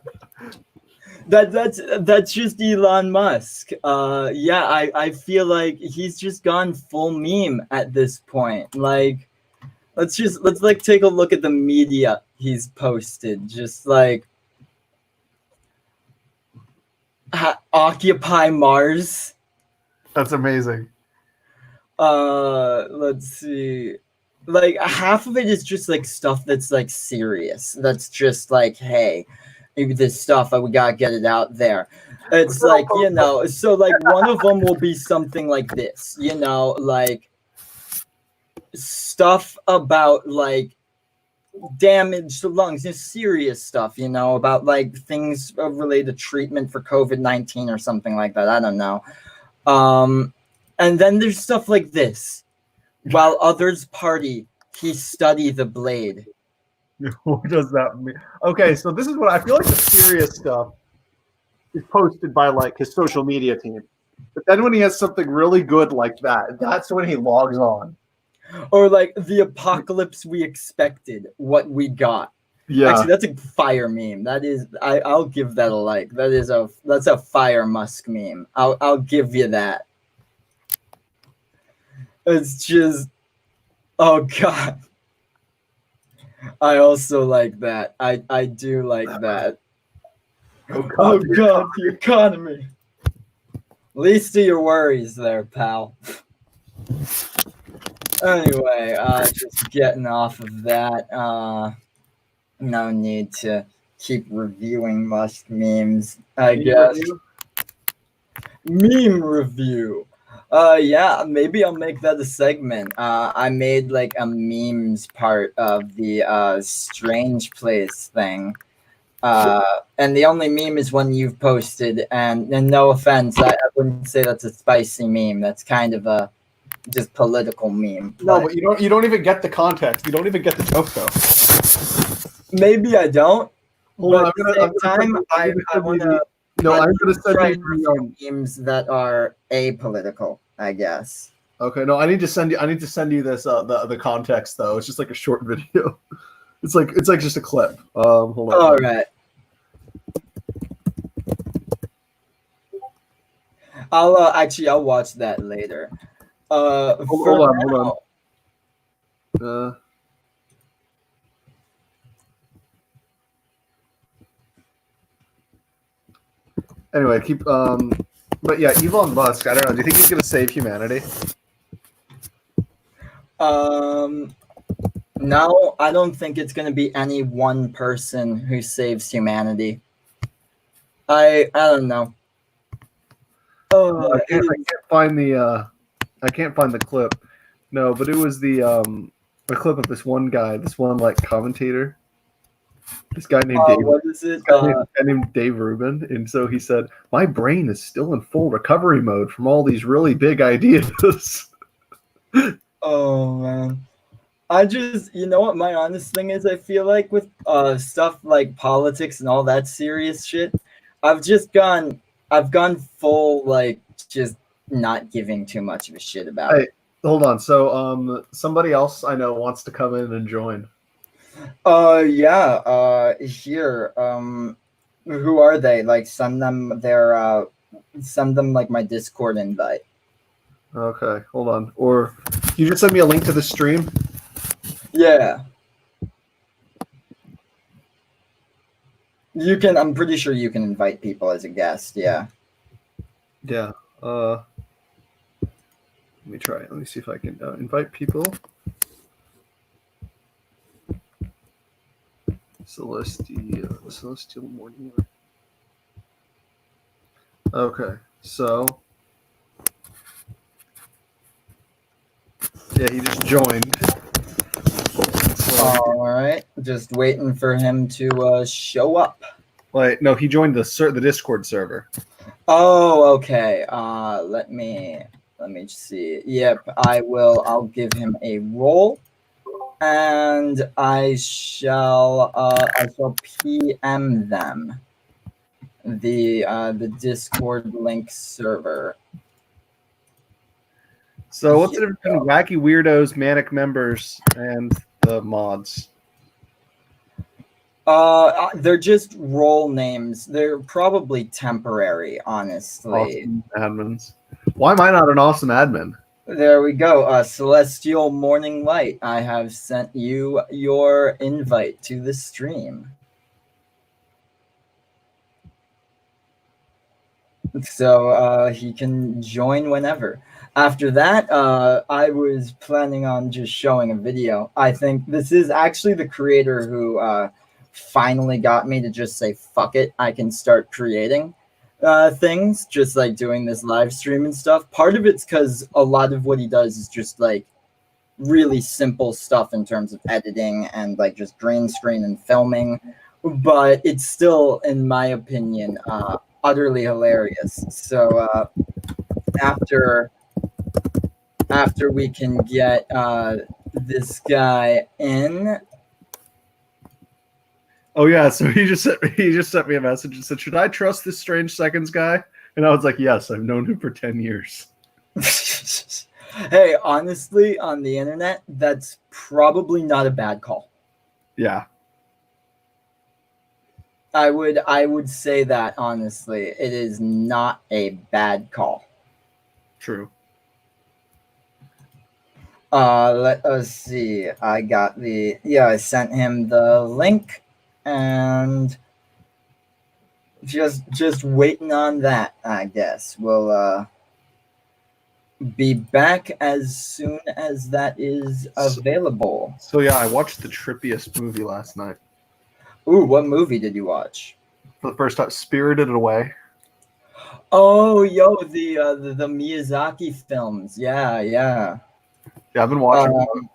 That's just Elon Musk. I feel like he's just gone full meme at this point. Like, let's take a look at the media he's posted. Just like Occupy Mars. That's amazing. Let's see. Like half of it is just like stuff that's like serious. That's just like, hey, maybe this stuff we gotta get it out there. It's like, so like one of them will be something like this, like stuff about like damage to lungs, serious stuff, about like things related to treatment for COVID-19 or something like that. I don't know. And then there's stuff like this. While others party, he study the blade. What does that mean? Okay, so this is what I feel like the serious stuff is posted by like his social media team. But then when he has something really good like that, that's when he logs on. Or like the apocalypse we expected, what we got. Yeah. Actually, that's a fire meme. That is, I'll give that a like. That's a fire Musk meme. I'll give you that. It's just, oh god. I also like that. I do like that. Oh god, the economy. Least of your worries there, pal. Anyway, just getting off of that. No need to keep reviewing Musk memes, I guess. Meme review. Yeah, maybe I'll make that a segment. I made like a memes part of the strange place thing. And the only meme is one you've posted, and no offense, I wouldn't say that's a spicy meme. That's kind of a just political meme. No, but you don't even get the context. You don't even get the joke though. maybe I don't. Hold but on, at the same time, I want to No, I'm gonna try send you the memes that are apolitical, I guess. Okay, no, I need to send you this the context though. It's just like a short video. It's like just a clip. Hold on. All right. I'll watch that later. Hold on. Anyway, keep but yeah, Elon Musk, I don't know. Do you think he's gonna save humanity? No, I don't think it's gonna be any one person who saves humanity. I don't know. I can't find the clip. No, but it was the clip of this one guy, this one like commentator. This guy named Dave. What is it? Guy named Dave Rubin, and so he said, "My brain is still in full recovery mode from all these really big ideas." Oh man, I just you know what my honest thing is. I feel like with stuff like politics and all that serious shit, I've gone full like just not giving too much of a shit about it. Hold on. So somebody else I know wants to come in and join. Yeah, here. Who are they? Like send them like my Discord invite. Okay, hold on. Or you just send me a link to the stream? Yeah. You can I'm pretty sure you can invite people as a guest, yeah. Yeah. Let me try. Let me see if I can invite people. Celestial Morning. Okay, so yeah, he just joined. All right, just waiting for him to show up. Like, no, he joined the Discord server. Oh, okay. Let me see. Yep, I'll give him a role, and I shall PM them the Discord link server. So what's the difference between wacky weirdos, manic members, and the mods? They're just role names. They're probably temporary, honestly. Awesome admins. Why am I not an awesome admin? There we go. Celestial Morning Light. I have sent you your invite to the stream. So he can join whenever. After that, I was planning on just showing a video. I think this is actually the creator who finally got me to just say, fuck it, I can start creating things, just like doing this live stream and stuff. Part of it's because a lot of what he does is just like really simple stuff in terms of editing and like just green screen and filming. But it's still, in my opinion, utterly hilarious. So after we can get this guy in. Oh yeah, so he just sent me a message and said, "Should I trust this Strange Seconds guy?" And I was like, "Yes, I've known him for 10 years." Hey, honestly, on the internet, that's probably not a bad call. Yeah. I would say that honestly, it is not a bad call. True. Let us see. I sent him the link and just waiting on that, I guess. We'll be back as soon as that is available. So yeah, I watched the trippiest movie last night. Ooh, what movie did you watch? For the first time, Spirited Away. Oh, yo, the Miyazaki films. Yeah, yeah. Yeah, I've been watching. Um,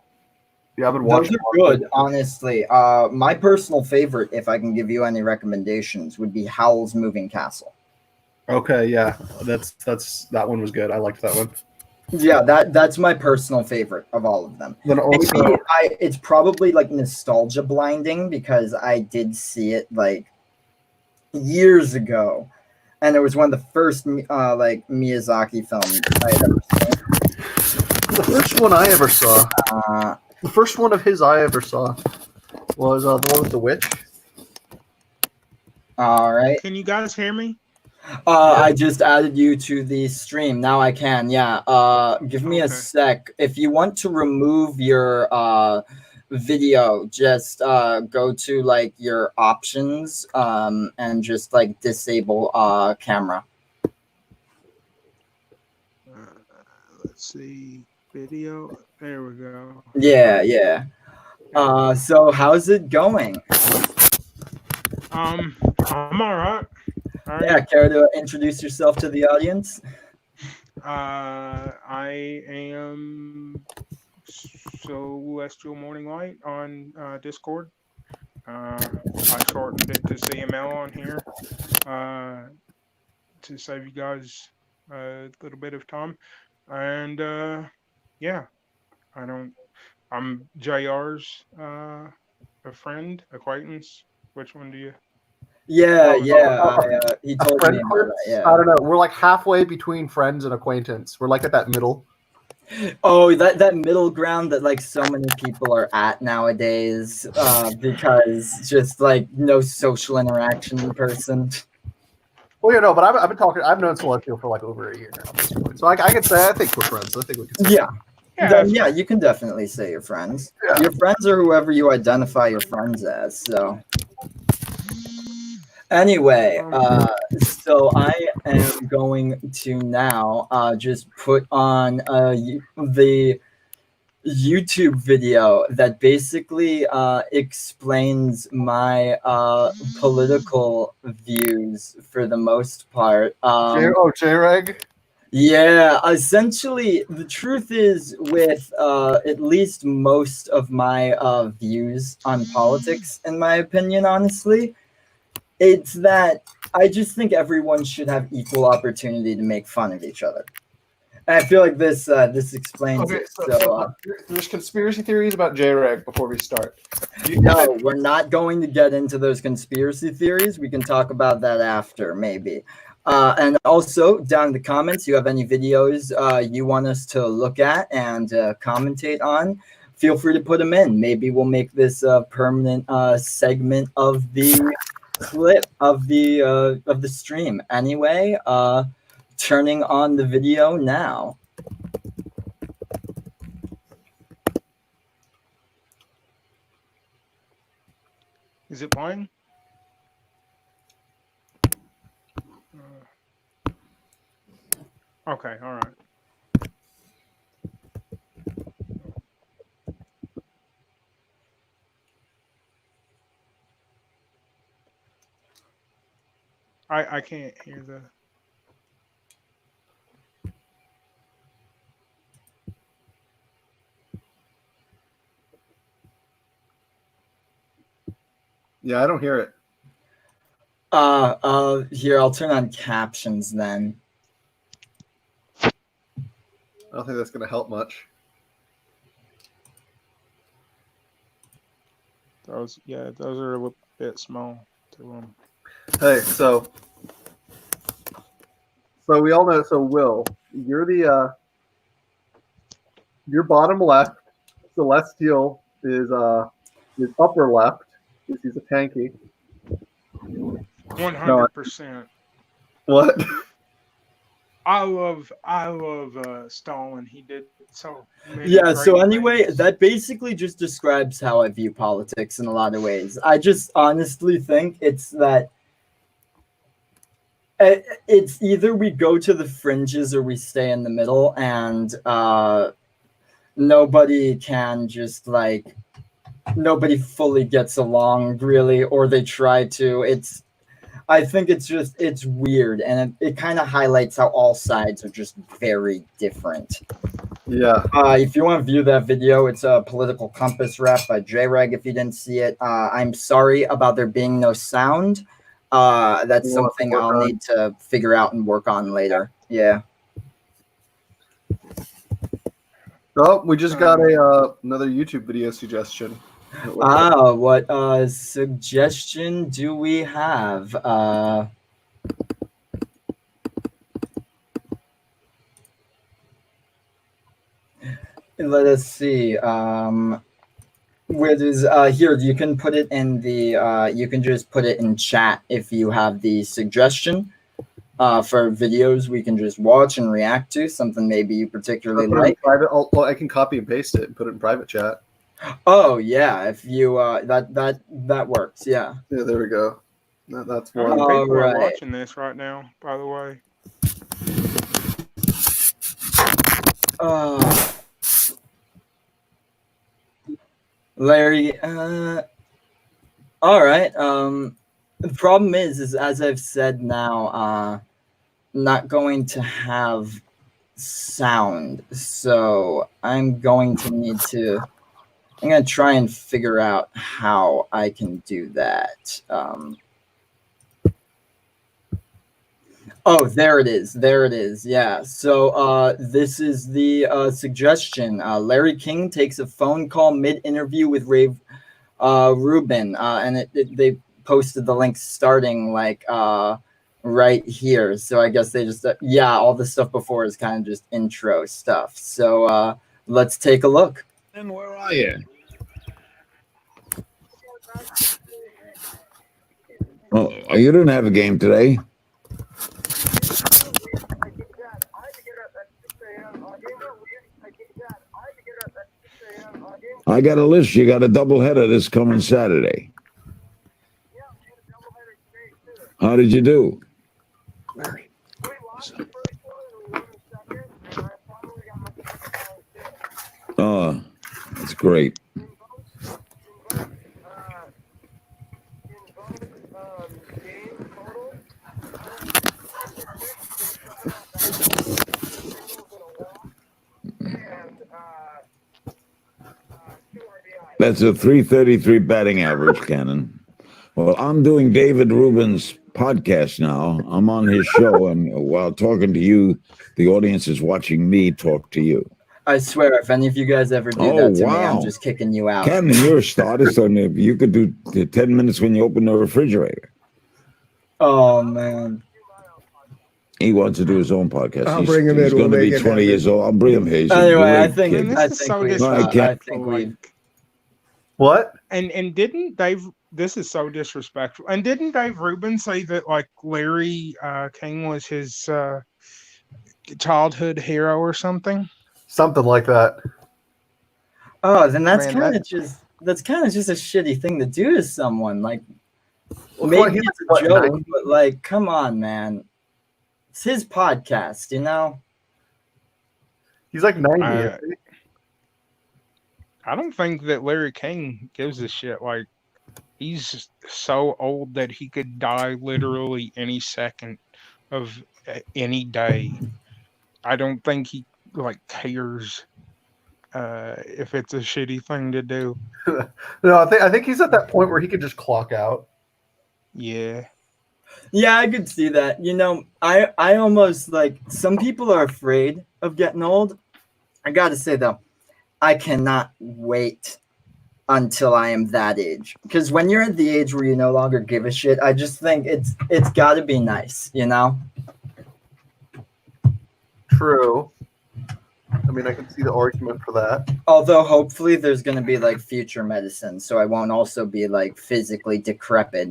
Yeah, I've been those watching. are good, honestly. My personal favorite, if I can give you any recommendations, would be Howl's Moving Castle. Okay, yeah, that's that one was good. I liked that one. Yeah, that's my personal favorite of all of them. Then also, Maybe it's probably like nostalgia blinding because I did see it like years ago, and it was one of the first like Miyazaki films I had ever seen. the first one I ever saw, Uh, the first one of his I ever saw was the one with the witch. all right. Can you guys hear me? I just added you to the stream. Now I can. Yeah. Give me a Okay. sec. If you want to remove your video, just go to like your options and just like disable camera. Let's see. Video. There we go. Yeah, yeah. So how's it going? I'm all right. All right. Yeah, care to introduce yourself to the audience? I am Celestial Morning Light on Discord. I shortened it to CML on here to save you guys a little bit of time. And yeah, I'm JR's a friend, acquaintance. Which one do you? Yeah, yeah. He told me Friend about groups? that. Yeah. I don't know. We're like halfway between friends and acquaintance. We're like at that middle. Oh, that middle ground that like so many people are at nowadays, because just like no social interaction in person. Well, you know, but I've been talking. I've known Celestial for like over a year now at this point, so I could say I think we're friends. I think we can. Say Yeah. Yeah, Then, yeah, you can definitely say you're friends. Yeah. Your friends are whoever you identify your friends as. So anyway, so I am going to now just put on the YouTube video that basically explains my political views for the most part. JREG. Yeah, essentially, the truth is, with at least most of my views on politics, in my opinion, honestly, it's that I just think everyone should have equal opportunity to make fun of each other. And I feel like this explains Okay, it. so there's conspiracy theories about JREG before we start. No, we're not going to get into those conspiracy theories. We can talk about that after, maybe. And also, down in the comments, you have any videos you want us to look at and commentate on, feel free to put them in. Maybe we'll make this a permanent segment of the clip of the stream. Anyway, turning on the video now. Is it playing? Okay, all right. I can't hear the. Yeah, I don't hear it. Here, I'll turn on captions then. I don't think that's going to help much. Those are a little bit small to Hey, so we all know. So Will, you're the your bottom left. Celestial is upper left. He's a tanky. 100%. What? I love Stalin. He did so many Yeah, great so anyway, things. that basically just describes how I view politics in a lot of ways. I just honestly think it's that it's either we go to the fringes or we stay in the middle, and nobody can just nobody fully gets along really, or they try to. I think it's weird, and it kind of highlights how all sides are just very different. Yeah. If you want to view that video, it's a Political Compass rap by J-Reg. If you didn't see it, I'm sorry about there being no sound. That's You wanna something work I'll on? need to figure out and work on later. Yeah. Oh, we just got a another YouTube video suggestion. What suggestion do we have? Let us see. Where does here you can put it in the you can just put it in chat if you have the suggestion for videos we can just watch and react to, something maybe you particularly Put it in like. private. Well, I can copy and paste it and put it in private chat. Oh yeah, if you that works, yeah. Yeah, there we go. That's How one. many people are Alright. watching this right now, by the way? Larry, all right. The problem is as I've said now, not going to have sound, so I'm going to try and figure out how I can do that. Oh, there it is. There it is. Yeah. So this is the suggestion. Larry King takes a phone call mid-interview with Ray Rubin, and they posted the link starting like right here. So I guess they just yeah, all the stuff before is kind of just intro stuff. So let's take a look. And where are you? Oh, you didn't have a game today. I got a list. You got a doubleheader this coming Saturday. How did you do? Oh, that's great. That's a 333 batting average, Cannon. Well, I'm doing David Rubin's podcast now. I'm on his show, and while talking to you, the audience is watching me talk to you. I swear, if any of you guys ever do that to me, I'm just kicking you out. Cannon, you're a starter, so you could do 10 minutes when you open the refrigerator. Oh, man. He wants to do his own podcast. I'll bring him in. He's going to be 20 years old. I'll bring him, Hayes. Anyway, I think Man, this is so we disrespectful. What? And didn't Dave? This is so disrespectful. And didn't Dave Rubin say that like Larry King was his childhood hero or something? Something like that. Oh, then that's Man, kind of just a shitty thing to do to someone. Like, Well, maybe he's it's a like, joke, 90? but like, come on, man. It's his podcast, you know? He's like 90. I don't think that Larry King gives a shit. Like, he's so old that he could die literally any second of any day. I don't think he like cares if it's a shitty thing to do. No, I think he's at that point where he could just clock out. Yeah. Yeah, I could see that. You know, I almost like some people are afraid of getting old. I gotta say though, I cannot wait until I am that age. Because when you're at the age where you no longer give a shit, I just think it's gotta be nice, you know? True. I mean, I can see the argument for that. Although hopefully there's gonna be like future medicine, so I won't also be like physically decrepit.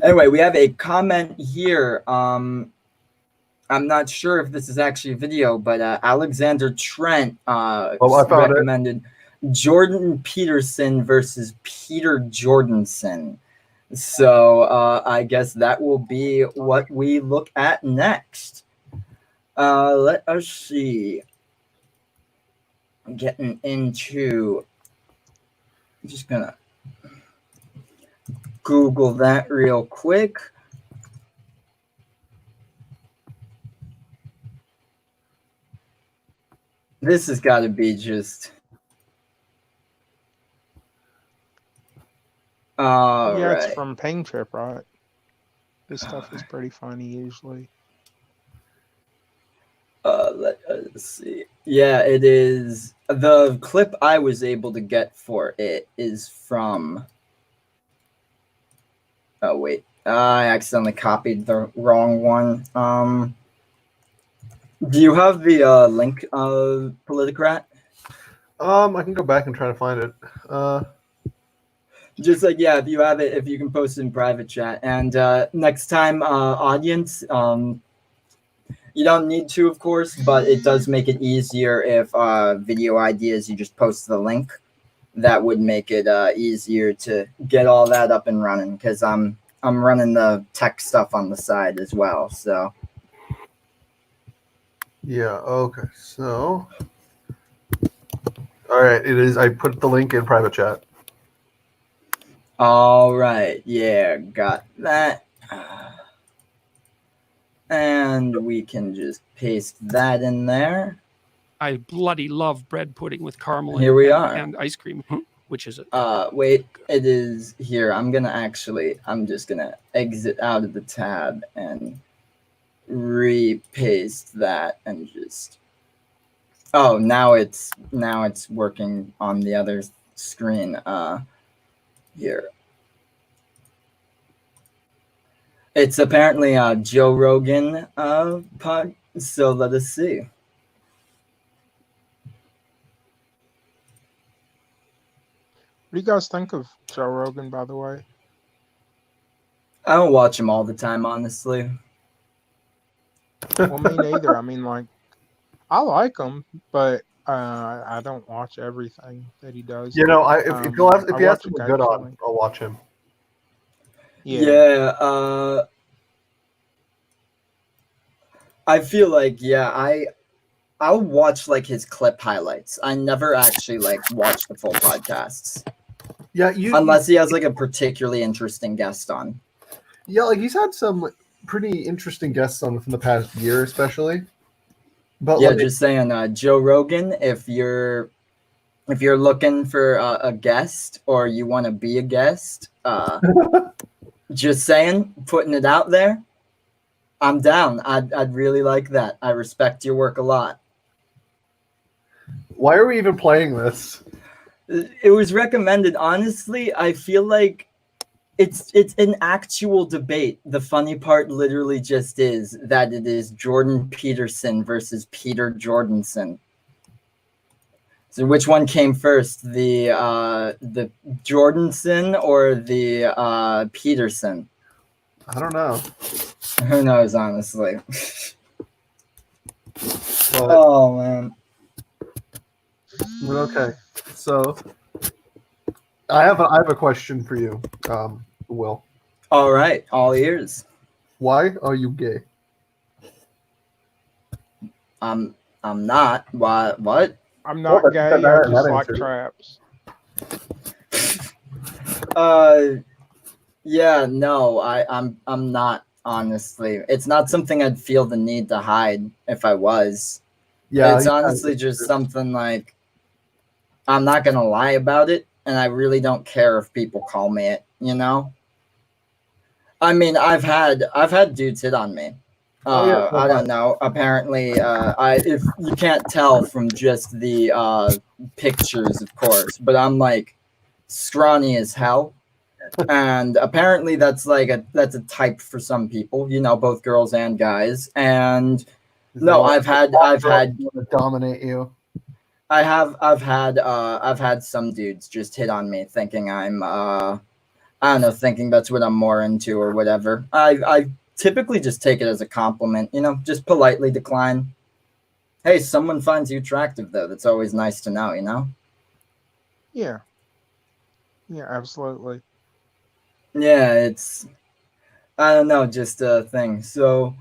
Anyway, we have a comment here. I'm not sure if this is actually a video, but Alexander Trent I found recommended Jordan Peterson versus Peter Jordanson. So I guess that will be what we look at next. Let us see. Getting into. I'm just gonna. Google that real quick. This has got to be just. All Yeah, it's right. from Pain Trip, right? This stuff is pretty funny usually. Let us see. Yeah, it is. The clip I was able to get for it is from. Oh wait, I accidentally copied the wrong one. Do you have the link, Politicrat? I can go back and try to find it. Just like, yeah, if you have it, if you can post it in private chat. And next time, audience, you don't need to, of course, but it does make it easier if video ideas, you just post the link. That would make it easier to get all that up and running, because I'm running the tech stuff on the side as well. So Yeah. Okay. So. All right. It is. I put the link in private chat. all right, yeah, got that. And we can just paste that in there. I bloody love bread pudding with caramel Here we and, are. and ice cream. Which is it? Wait, it is here. I'm just gonna exit out of the tab and repaste that and just. Oh, now it's working on the other screen. Here. It's apparently Joe Rogan pod. So let us see. What do you guys think of Joe Rogan, by the way? I don't watch him all the time, honestly. Well, me neither. I mean, like, I like him, but I don't watch everything that he does. You know, if I he has watch something good on, occasionally. I'll watch him. Yeah. I feel like, yeah, I'll watch like his clip highlights. I never actually like watch the full podcasts Yeah, unless he has like a particularly interesting guest on. Yeah, like he's had some pretty interesting guests on within the past year, especially. But Yeah, like, just saying, Joe Rogan, if you're looking for a guest or you want to be a guest, just saying, putting it out there. I'm down. I'd really like that. I respect your work a lot. why are we even playing this? It was recommended. Honestly, I feel like it's an actual debate. The funny part literally just is that it is Jordan Peterson versus Peter Jordanson. So which one came first, the Jordanson or the Peterson? I don't know. Who knows, honestly. But, Oh man. but okay, so I have a question for you, Will. All right, all ears. Why are you gay? I'm not. Why? What? I'm not Well, gay. that- I that just like answers it. traps. Yeah, no, I'm not, honestly. It's not something I'd feel the need to hide if I was. Yeah, It's honestly just something like I'm not gonna lie about it, and I really don't care if people call me it, you know? I mean, I've had dudes hit on me. Oh, yeah, I don't know. Apparently, if you can't tell from just the pictures, of course, but I'm like scrawny as hell. And apparently that's a type for some people, you know, both girls and guys. And no, I've had to dominate you. I've had some dudes just hit on me thinking I'm I don't know, thinking that's what I'm more into or whatever. I typically just take it as a compliment, you know, just politely decline. Hey, someone finds you attractive though. That's always nice to know, you know? Yeah. Yeah, absolutely. Yeah, it's I don't know, just a thing. So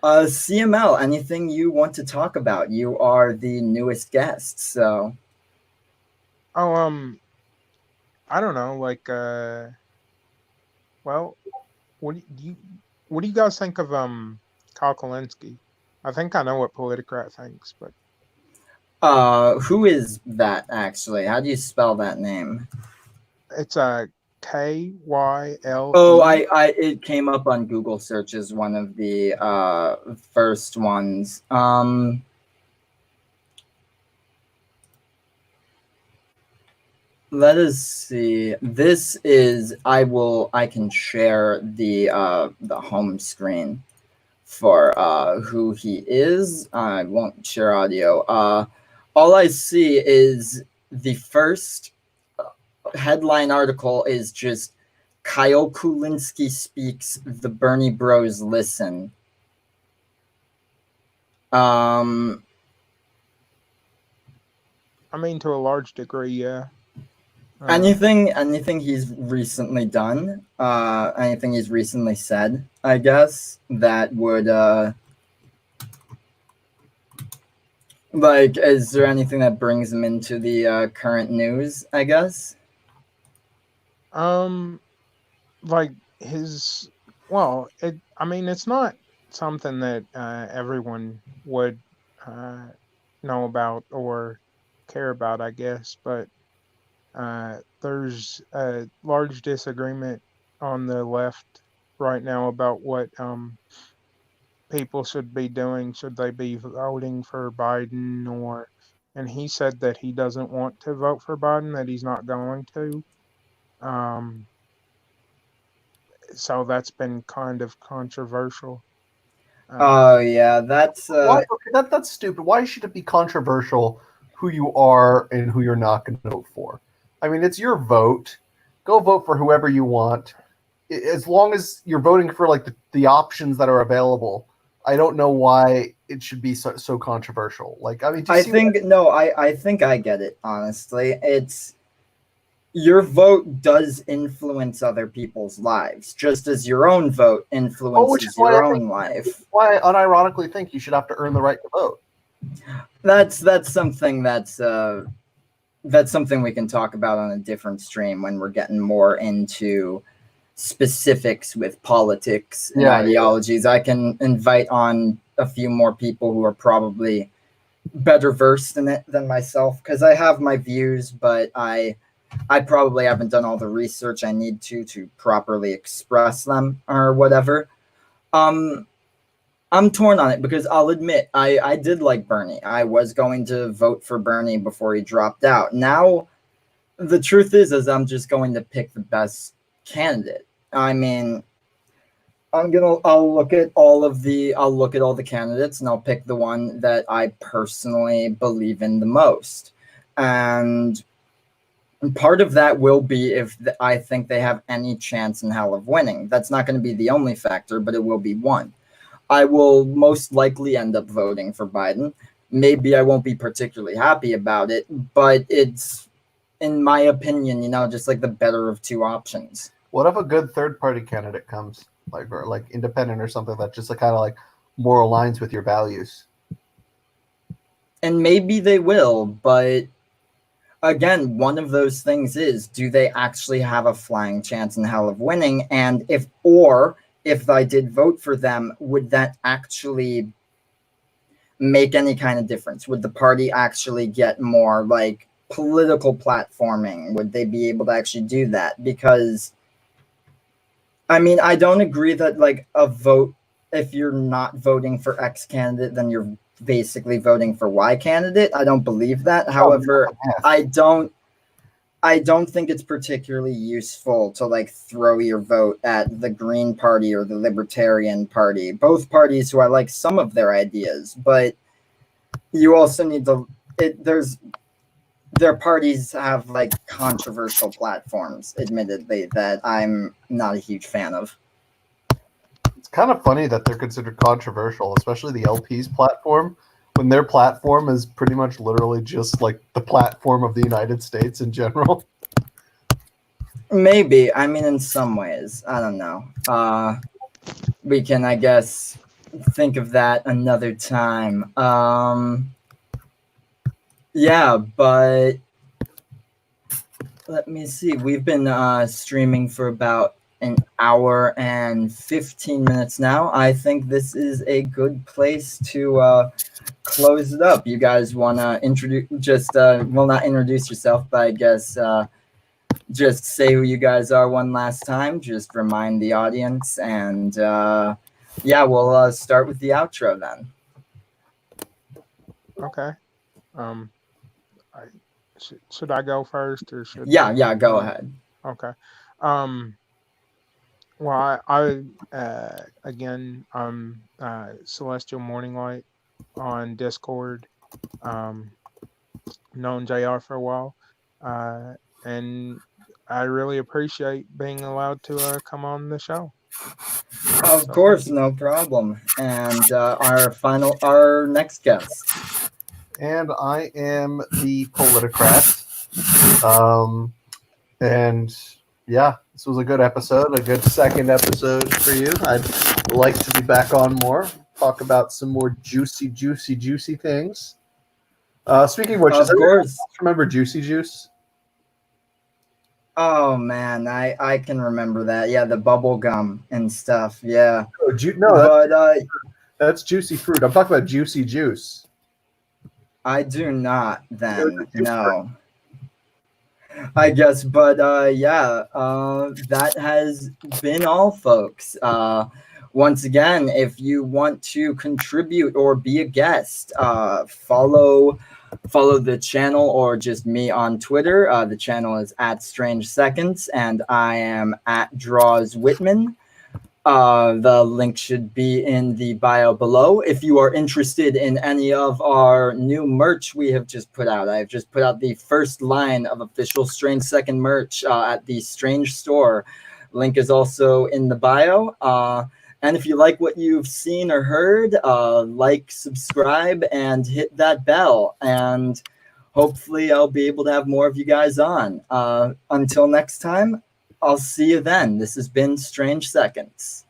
CML, anything you want to talk about? You are the newest guest, so Oh, I don't know, like Well, what do you guys think of Kyle Kalinske? I think I know what Politicrat thinks, but Who is that actually? How do you spell that name? it's a KYLE. Oh, it came up on Google search as one of the first ones. Let us see. This is I can share the home screen for who he is. I won't share audio. All I see is the first headline article is just Kyle Kulinski speaks, the Bernie Bros listen. I mean, to a large degree, yeah. Anything he's recently done, anything he's recently said, I guess, that would like, is there anything that brings him into the current news, I guess? Like his, well, I mean, it's not something that everyone would know about or care about, I guess, but there's a large disagreement on the left right now about what people should be doing. Should they be voting for Biden or? And he said that he doesn't want to vote for Biden, that he's not going to. So that's been kind of controversial. Oh yeah, that's Why, okay, that's stupid. Why should it be controversial who you are and who you're not going to vote for? I mean, it's your vote. Go vote for whoever you want. As long as you're voting for like the options that are available, I don't know why it should be so controversial. Like, I mean, I think I get it, honestly. It's your vote does influence other people's lives, just as your own vote influences your own life. Why I unironically think you should have to earn the right to vote. That's something that's something we can talk about on a different stream when we're getting more into specifics with politics and ideologies. I can invite on a few more people who are probably better versed in it than myself, because I have my views, but I probably haven't done all the research I need to properly express them or whatever. I'm torn on it because I'll admit I did like Bernie. I was going to vote for Bernie before he dropped out. Now, the truth is I'm just going to pick the best candidate. I mean, I'll look at all the candidates and I'll pick the one that I personally believe in the most. And part of that will be if I think they have any chance in hell of winning. That's not going to be the only factor, but it will be one. I will most likely end up voting for Biden. Maybe I won't be particularly happy about it, but it's, in my opinion, just like the better of two options. What if a good third-party candidate comes, like independent or something that just kind of like more aligns with your values? And maybe they will, but again, one of those things is, do they actually have a flying chance in hell of winning? And if I did vote for them, would that actually make any kind of difference? Would the party actually get more like political platforming? Would they be able to actually do that? Because I mean, I don't agree that like a vote, if you're not voting for X candidate, then you're basically voting for Y candidate. I don't believe that. However, I don't think it's particularly useful to like throw your vote at the Green Party or the Libertarian Party, both parties who I like some of their ideas, but you also need to, their parties have like controversial platforms, admittedly, that I'm not a huge fan of. It's kind of funny that they're considered controversial, especially the LP's platform, when their platform is pretty much literally just like the platform of the United States in general. Maybe. I mean, in some ways. I don't know. We can, I guess, think of that another time. Yeah, but let me see. We've been streaming for about an hour and 15 minutes now. I think this is a good place to close it up. You guys want to introduce, well, not introduce yourself, but I guess just say who you guys are one last time. Just remind the audience. And yeah, we'll start with the outro then. Okay. Should I go first or should? Yeah, go ahead. Okay. Well, I again, I'm Celestial Morning Light on Discord. Known JR for a while, and I really appreciate being allowed to come on the show. Of course, no problem. And our next guest. And I am the Politicrat. And yeah, this was a good episode, a good second episode for you. I'd like to be back on more, talk about some more juicy things. Speaking of which, Of does anyone course. else remember Juicy Juice? Oh man, I can remember that. Yeah, the bubble gum and stuff. Yeah. Oh, no, But that's Juicy Fruit. I'm talking about Juicy Juice. I do not then. Juice No. I guess, but yeah, that has been all, folks. Once again, if you want to contribute or be a guest, follow the channel or just me on Twitter. The channel is at Strange Seconds, and I am at Draws Whitman. The link should be in the bio below. If you are interested in any of our new merch we have just put out, I have just put out the first line of official Strange Second merch at the Strange store. Link is also in the bio. And if you like what you've seen or heard, like, subscribe, and hit that bell. And hopefully I'll be able to have more of you guys on. Until next time, I'll see you then. This has been Strange Seconds.